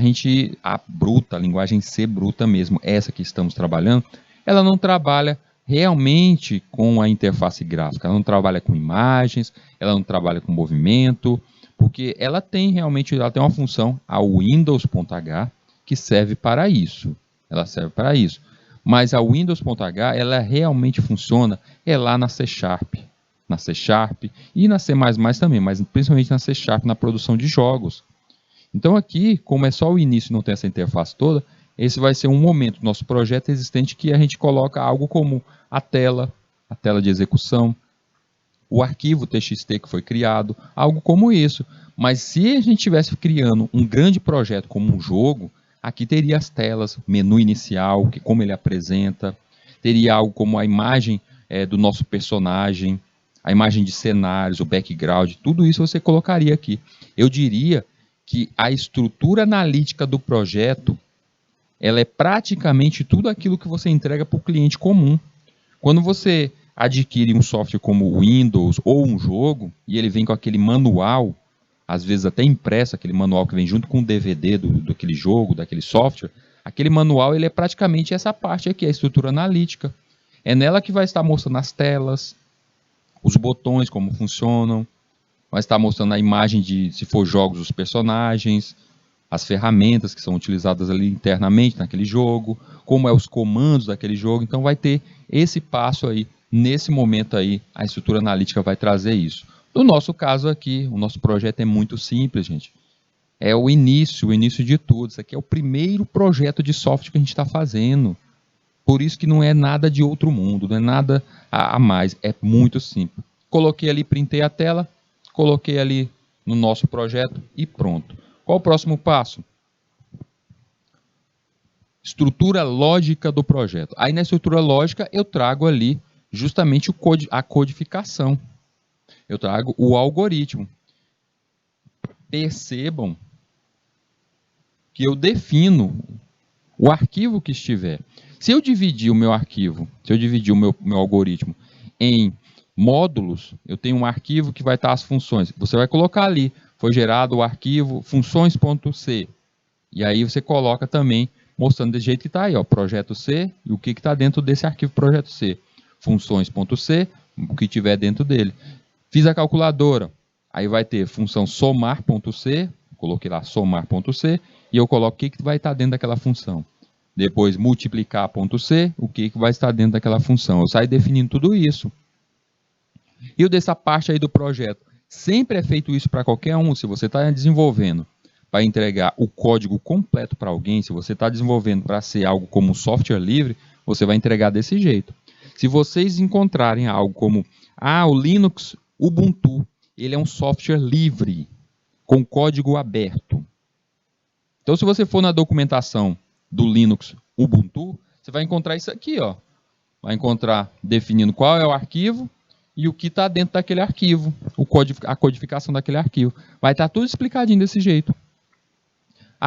linguagem C bruta mesmo, essa que estamos trabalhando, ela não trabalha realmente com a interface gráfica. Ela não trabalha com imagens, ela não trabalha com movimento, porque ela tem uma função, a Windows.h, que serve para isso. Ela serve para isso. Mas a Windows.h, ela realmente funciona lá na C Sharp. Na C Sharp e na C++ também, mas principalmente na C Sharp, na produção de jogos. Então aqui, como é só o início e não tem essa interface toda, esse vai ser um momento do nosso projeto existente que a gente coloca algo como a tela de execução, o arquivo TXT que foi criado, algo como isso. Mas se a gente estivesse criando um grande projeto como um jogo, aqui teria as telas, menu inicial, como ele apresenta, teria algo como a imagem do nosso personagem, a imagem de cenários, o background, tudo isso você colocaria aqui. Eu diria que a estrutura analítica do projeto, ela é praticamente tudo aquilo que você entrega para o cliente comum. Quando você adquire um software como o Windows ou um jogo, e ele vem com aquele manual, às vezes até impresso, aquele manual que vem junto com o DVD daquele jogo, daquele software, aquele manual ele é praticamente essa parte aqui, a estrutura analítica. É nela que vai estar mostrando as telas, os botões, como funcionam, vai estar mostrando a imagem de, se for jogos, os personagens, as ferramentas que são utilizadas ali internamente naquele jogo, como é os comandos daquele jogo. Então vai ter esse passo aí, nesse momento aí, a estrutura analítica vai trazer isso. No nosso caso aqui, o nosso projeto é muito simples, gente. É o início de tudo. Isso aqui é o primeiro projeto de software que a gente está fazendo. Por isso que não é nada de outro mundo, não é nada a mais, é muito simples. Coloquei ali, printei a tela, coloquei ali no nosso projeto e pronto. Qual o próximo passo? Estrutura lógica do projeto. Aí na estrutura lógica eu trago ali justamente a codificação. Eu trago o algoritmo. Percebam que eu defino o arquivo que estiver. Se eu dividir o meu arquivo, se eu dividir o meu algoritmo em módulos, eu tenho um arquivo que vai estar as funções. Você vai colocar ali, foi gerado o arquivo funções.c. E aí você coloca também, mostrando desse jeito que está aí, ó, projeto C, e o que está dentro desse arquivo projeto C. Funções.c, o que tiver dentro dele. Fiz a calculadora, aí vai ter função somar.c, coloquei lá somar.c, e eu coloco o que vai estar dentro daquela função. Depois multiplicar.c, o que vai estar dentro daquela função. Eu saio definindo tudo isso. E dessa parte aí do projeto, sempre é feito isso para qualquer um. Se você está desenvolvendo para entregar o código completo para alguém, se você está desenvolvendo para ser algo como software livre, você vai entregar desse jeito. Se vocês encontrarem algo como o Linux Ubuntu, ele é um software livre, com código aberto. Então, se você for na documentação do Linux Ubuntu, você vai encontrar isso aqui, ó. Vai encontrar definindo qual é o arquivo e o que está dentro daquele arquivo, a codificação daquele arquivo. Vai estar tudo explicadinho desse jeito.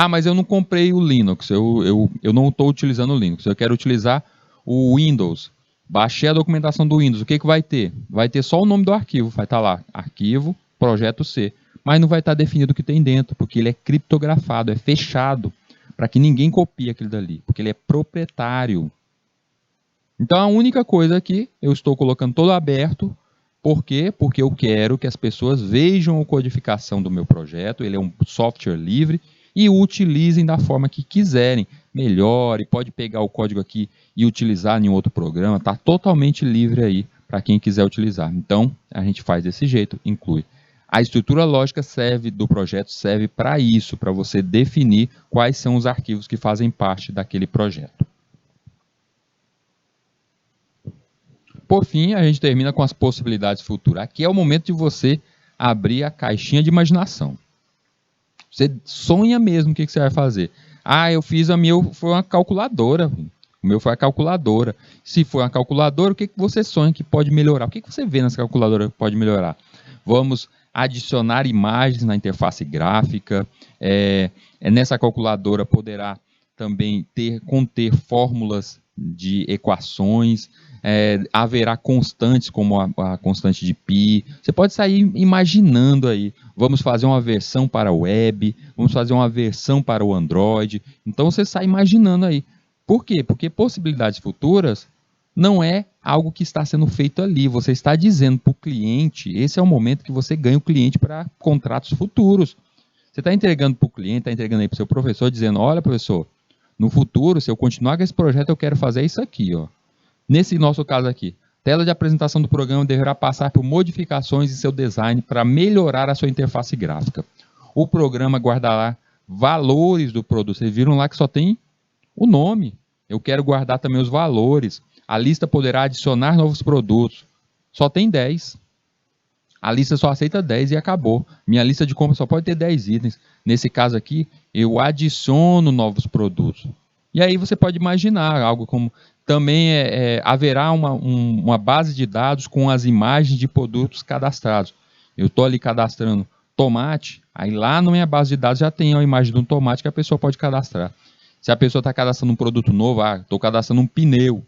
Mas eu não comprei o Linux, eu não estou utilizando o Linux, eu quero utilizar o Windows. Baixei a documentação do Windows, o que vai ter? Vai ter só o nome do arquivo, vai estar lá, arquivo, projeto C. Mas não vai estar definido o que tem dentro, porque ele é criptografado, é fechado, para que ninguém copie aquilo dali, porque ele é proprietário. Então a única coisa aqui, eu estou colocando todo aberto. Por quê? Porque eu quero que as pessoas vejam a codificação do meu projeto, ele é um software livre, e o utilizem da forma que quiserem. Melhore, pode pegar o código aqui e utilizar em outro programa, está totalmente livre aí para quem quiser utilizar. Então, a gente faz desse jeito, inclui. A estrutura lógica do projeto serve para isso, para você definir quais são os arquivos que fazem parte daquele projeto. Por fim, a gente termina com as possibilidades futuras. Aqui é o momento de você abrir a caixinha de imaginação. Você sonha mesmo o que você vai fazer. Eu fiz foi uma calculadora. O meu foi a calculadora. Se for uma calculadora, o que você sonha que pode melhorar? O que você vê nessa calculadora que pode melhorar? Vamos adicionar imagens na interface gráfica. Nessa calculadora poderá também conter fórmulas de equações, haverá constantes como a constante de π. Você pode sair imaginando aí, vamos fazer uma versão para o web, vamos fazer uma versão para o Android. Então você sai imaginando aí. Por quê? Porque possibilidades futuras não é algo que está sendo feito ali. Você está dizendo para o cliente, esse é o momento que você ganha o cliente para contratos futuros. Você está entregando para o cliente, está entregando aí para o seu professor, dizendo, olha professor, no futuro, se eu continuar com esse projeto, eu quero fazer isso aqui, ó. Nesse nosso caso aqui, tela de apresentação do programa deverá passar por modificações em seu design para melhorar a sua interface gráfica. O programa guardará valores do produto. Vocês viram lá que só tem o nome. Eu quero guardar também os valores. A lista poderá adicionar novos produtos. Só tem 10. A lista só aceita 10 e acabou. Minha lista de compra só pode ter 10 itens. Nesse caso aqui, eu adiciono novos produtos. E aí você pode imaginar algo como... Também haverá uma base de dados com as imagens de produtos cadastrados. Eu estou ali cadastrando tomate, aí lá na minha base de dados já tem a imagem de um tomate que a pessoa pode cadastrar. Se a pessoa está cadastrando um produto novo, estou cadastrando um pneu.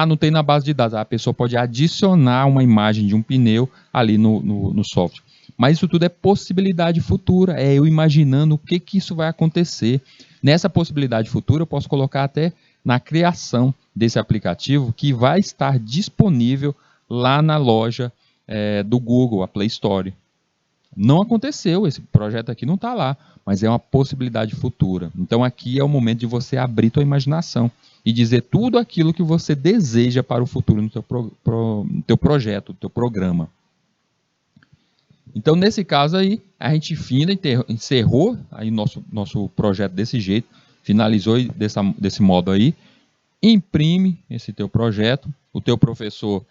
Não tem na base de dados. A pessoa pode adicionar uma imagem de um pneu ali no software. Mas isso tudo é possibilidade futura, é eu imaginando o que isso vai acontecer. Nessa possibilidade futura, eu posso colocar até na criação desse aplicativo que vai estar disponível lá na loja do Google, a Play Store. Não aconteceu, esse projeto aqui não está lá, mas é uma possibilidade futura. Então aqui é o momento de você abrir sua imaginação e dizer tudo aquilo que você deseja para o futuro no teu projeto, no teu programa. Então, nesse caso aí, a gente encerrou aí nosso projeto desse jeito, finalizou desse modo aí, imprime esse teu projeto, o teu professor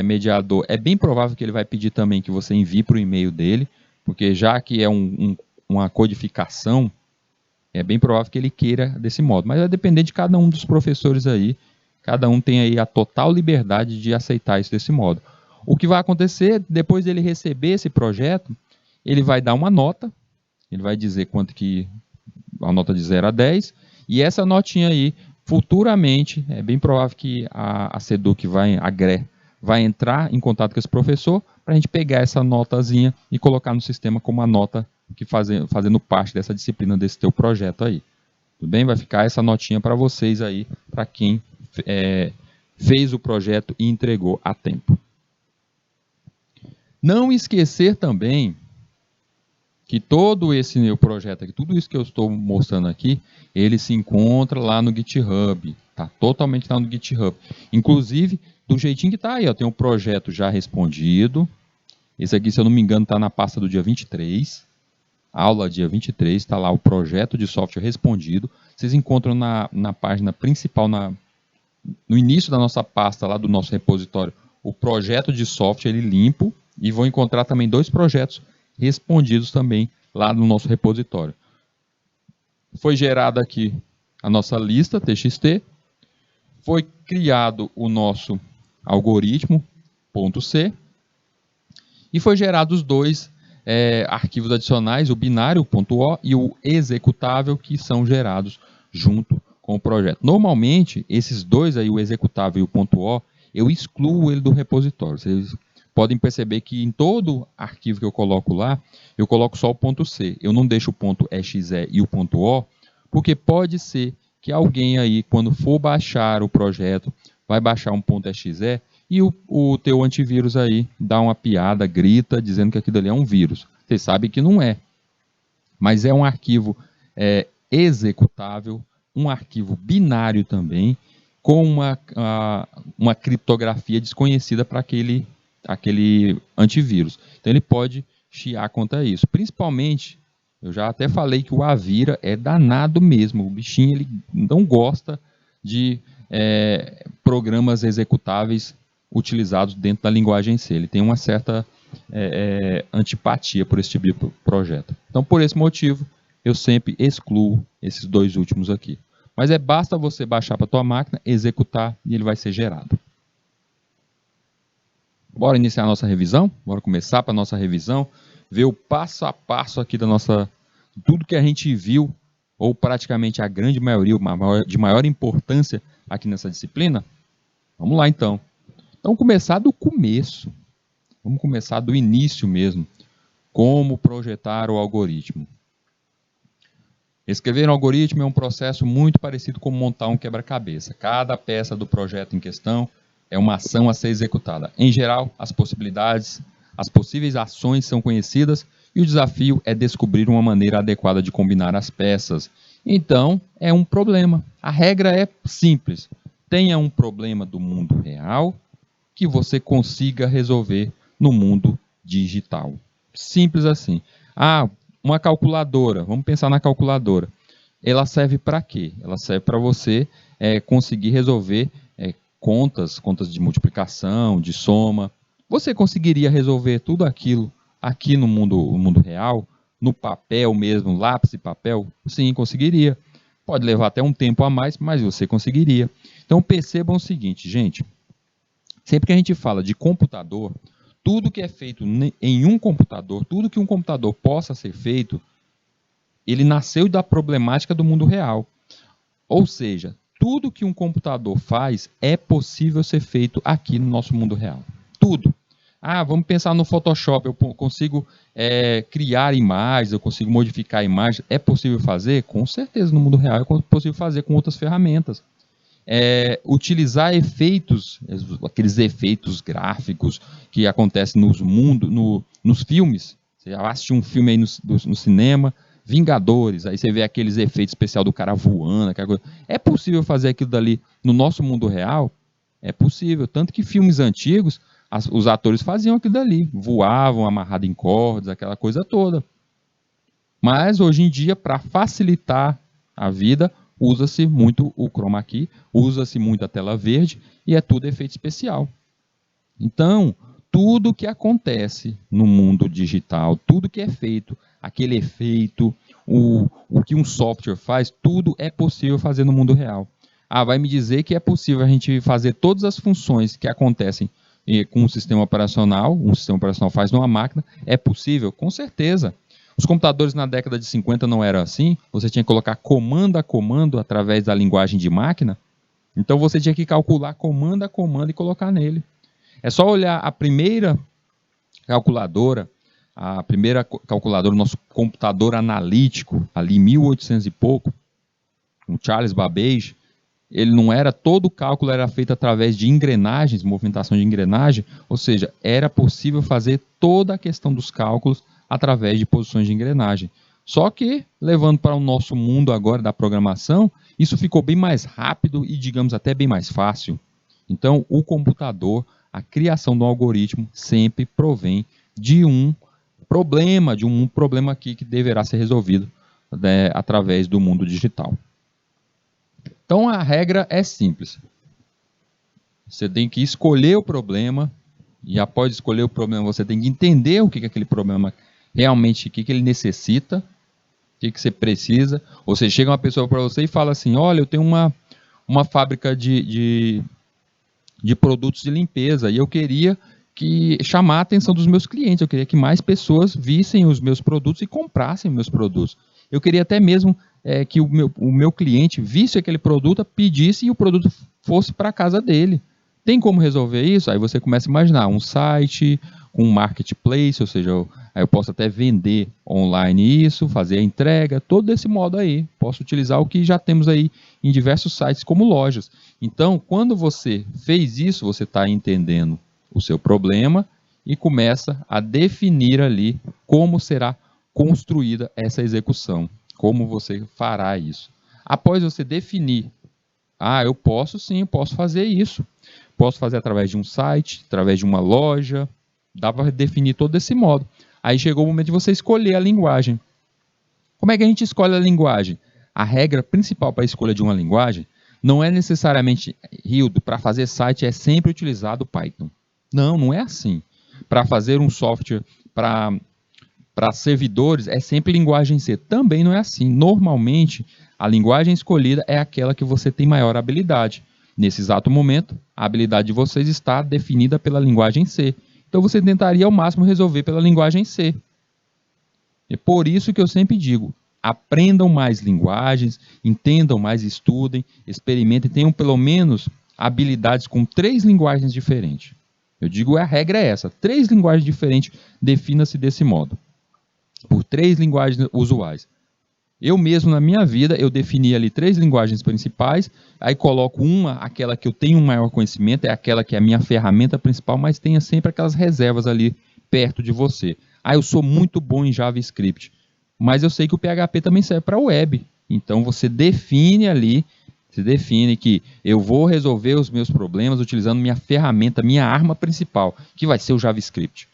mediador, é bem provável que ele vai pedir também que você envie para o e-mail dele, porque já que é uma codificação, é bem provável que ele queira desse modo, mas vai depender de cada um dos professores aí, cada um tem aí a total liberdade de aceitar isso desse modo. O que vai acontecer, depois dele receber esse projeto, ele vai dar uma nota, ele vai dizer quanto que a nota de 0 a 10, e essa notinha aí, futuramente, é bem provável que a Seduc a GRE, vai entrar em contato com esse professor para a gente pegar essa notazinha e colocar no sistema como a nota que fazendo parte dessa disciplina desse teu projeto aí. Tudo bem? Vai ficar essa notinha para vocês aí, para quem fez o projeto e entregou a tempo. Não esquecer também que todo esse meu projeto aqui, tudo isso que eu estou mostrando aqui, ele se encontra lá no GitHub, tá totalmente lá no GitHub. Inclusive, do jeitinho que está aí, ó, tem um projeto já respondido. Esse aqui, se eu não me engano, está na pasta do dia 23. Aula dia 23, está lá o projeto de software respondido. Vocês encontram na página principal, no início da nossa pasta lá do nosso repositório, o projeto de software ele limpo, e vão encontrar também 2 projetos respondidos também lá no nosso repositório. Foi gerada aqui a nossa lista TXT, foi criado o nosso algoritmo .c e foi gerado os 2 arquivos adicionais, o binário .o e o executável, que são gerados junto com o projeto. Normalmente, esses 2 aí, o executável e o .o, eu excluo ele do repositório. Vocês podem perceber que em todo arquivo que eu coloco lá, eu coloco só o .c. Eu não deixo o .exe e o .o, porque pode ser que alguém aí, quando for baixar o projeto, vai baixar um .exe e o teu antivírus aí dá uma piada, grita, dizendo que aquilo ali é um vírus. Você sabe que não é. Mas é um arquivo executável, um arquivo binário também, com uma criptografia desconhecida para aquele antivírus. Então ele pode chiar quanto a isso. Principalmente, eu já até falei que o Avira é danado mesmo. O bichinho ele não gosta de programas executáveis utilizados dentro da linguagem C. Ele tem uma certa antipatia por esse tipo de projeto. Então, por esse motivo, eu sempre excluo esses 2 últimos aqui. Mas basta você baixar para a tua máquina, executar e ele vai ser gerado. Bora iniciar a nossa revisão? Bora começar para a nossa revisão, ver o passo a passo aqui tudo que a gente viu ou praticamente a grande maioria, de maior importância aqui nessa disciplina? Vamos lá então. Então, começar do começo. Vamos começar do início mesmo. Como projetar o algoritmo. Escrever um algoritmo é um processo muito parecido com montar um quebra-cabeça. Cada peça do projeto em questão é uma ação a ser executada. Em geral, as possíveis ações são conhecidas e o desafio é descobrir uma maneira adequada de combinar as peças. Então, é um problema. A regra é simples. Tenha um problema do mundo real que você consiga resolver no mundo digital. Simples assim. Uma calculadora. Vamos pensar na calculadora. Ela serve para quê? Ela serve para você conseguir resolver contas de multiplicação, de soma. Você conseguiria resolver tudo aquilo aqui no mundo real, no papel mesmo, lápis e papel? Sim, conseguiria. Pode levar até um tempo a mais, mas você conseguiria. Então percebam o seguinte, gente. Sempre que a gente fala de computador, tudo que é feito em um computador, tudo que um computador possa ser feito, ele nasceu da problemática do mundo real. Ou seja, tudo que um computador faz é possível ser feito aqui no nosso mundo real. Tudo. Vamos pensar no Photoshop, eu consigo criar imagens, eu consigo modificar imagens. É possível fazer? Com certeza, no mundo real é possível fazer com outras ferramentas. Utilizar efeitos, aqueles efeitos gráficos que acontecem nos filmes. Você assiste um filme aí no cinema, Vingadores, aí você vê aqueles efeitos especiais do cara voando. É possível fazer aquilo dali no nosso mundo real? É possível. Tanto que filmes antigos, os atores faziam aquilo dali. Voavam amarrado em cordas, aquela coisa toda. Mas hoje em dia, para facilitar a vida, usa-se muito o chroma key, usa-se muito a tela verde e é tudo efeito especial. Então, tudo que acontece no mundo digital, tudo que é feito, aquele efeito, o que um software faz, tudo é possível fazer no mundo real. Vai me dizer que é possível a gente fazer todas as funções que acontecem com um sistema operacional faz numa máquina, é possível? Com certeza. Os computadores na década de 50 não eram assim, você tinha que colocar comando a comando através da linguagem de máquina, então você tinha que calcular comando a comando e colocar nele. É só olhar a primeira calculadora, nosso computador analítico, ali em 1800 e pouco, com Charles Babbage. Ele não era, todo o cálculo era feito através de engrenagens, movimentação de engrenagem, ou seja, era possível fazer toda a questão dos cálculos através de posições de engrenagem. Só que, levando para o nosso mundo agora da programação, isso ficou bem mais rápido e, digamos, até bem mais fácil. Então, o computador, a criação do algoritmo sempre provém de um problema aqui que deverá ser resolvido através do mundo digital. Então, a regra é simples. Você tem que escolher o problema e, após escolher o problema, você tem que entender o que aquele problema realmente, o que ele necessita, o que você precisa. Ou seja, chega uma pessoa para você e fala assim, olha, eu tenho uma fábrica de produtos de limpeza e eu queria chamar a atenção dos meus clientes, eu queria que mais pessoas vissem os meus produtos e comprassem meus produtos. Eu queria até mesmo que o meu cliente visse aquele produto, pedisse e o produto fosse para a casa dele. Tem como resolver isso? Aí você começa a imaginar um site, um marketplace, ou seja, eu posso até vender online isso, fazer a entrega, todo desse modo aí. Posso utilizar o que já temos aí em diversos sites como lojas. Então, quando você fez isso, você está entendendo o seu problema e começa a definir ali como será construída essa execução. Como você fará isso. Após você definir, eu posso fazer isso. Posso fazer através de um site, através de uma loja, dá para definir todo esse modo. Aí chegou o momento de você escolher a linguagem. Como é que a gente escolhe a linguagem? A regra principal para a escolha de uma linguagem não é necessariamente, Hildo, para fazer site é sempre utilizado Python. Não é assim. Para fazer um software, para servidores, é sempre linguagem C. Também não é assim. Normalmente, a linguagem escolhida é aquela que você tem maior habilidade. Nesse exato momento, a habilidade de vocês está definida pela linguagem C. Então, você tentaria ao máximo resolver pela linguagem C. É por isso que eu sempre digo, aprendam mais linguagens, entendam mais, estudem, experimentem, tenham pelo menos habilidades com 3 linguagens diferentes. Eu digo, a regra é essa, 3 linguagens diferentes, defina-se desse modo, por 3 linguagens usuais. Eu mesmo, na minha vida, eu defini ali 3 linguagens principais, aí coloco uma, aquela que eu tenho um maior conhecimento, é aquela que é a minha ferramenta principal, mas tenha sempre aquelas reservas ali perto de você. Ah, eu sou muito bom em JavaScript, mas eu sei que o PHP também serve para web. Então você define ali, você define que eu vou resolver os meus problemas utilizando minha ferramenta, minha arma principal, que vai ser o JavaScript.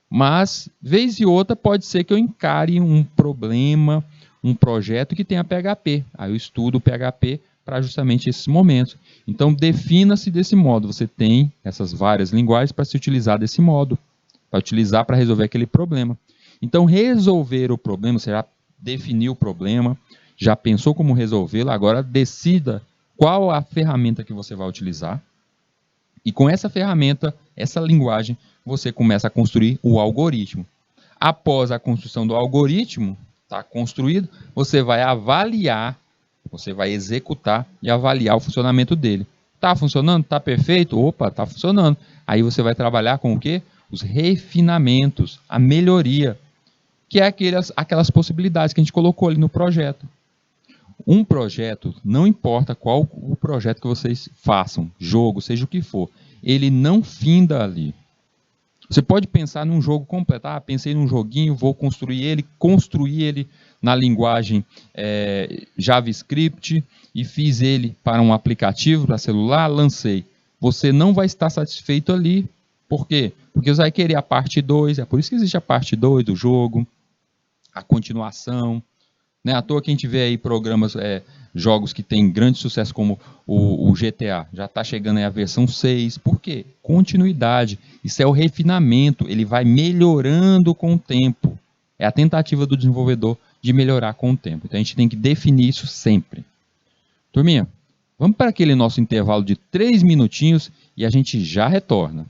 Mas, vez e outra, pode ser que eu encare um problema, um projeto que tenha PHP. Aí eu estudo o PHP para justamente esses momentos. Então, defina-se desse modo. Você tem essas várias linguagens para se utilizar desse modo, para utilizar para resolver aquele problema. Então, resolver o problema, você já definiu o problema, já pensou como resolvê-lo, agora decida qual a ferramenta que você vai utilizar. E com essa ferramenta, essa linguagem, você começa a construir o algoritmo. Após a construção do algoritmo, está construído, você vai avaliar, você vai executar e avaliar o funcionamento dele. Está funcionando? Está perfeito? Opa, está funcionando. Aí você vai trabalhar com o quê? Os refinamentos, a melhoria, que é aquelas possibilidades que a gente colocou ali no projeto. Um projeto, não importa qual o projeto que vocês façam, jogo, seja o que for, ele não finda ali. Você pode pensar num jogo completo. Ah, pensei num joguinho, vou construir ele na linguagem JavaScript e fiz ele para um aplicativo para celular, lancei. Você não vai estar satisfeito ali. Por quê? Porque você vai querer a parte 2, é por isso que existe a parte 2 do jogo, a continuação. Não é à toa que a gente vê aí programas, jogos que têm grande sucesso como o GTA. Já está chegando aí a versão 6. Por quê? Continuidade. Isso é o refinamento. Ele vai melhorando com o tempo. É a tentativa do desenvolvedor de melhorar com o tempo. Então a gente tem que definir isso sempre. Turminha, vamos para aquele nosso intervalo de 3 minutinhos e a gente já retorna.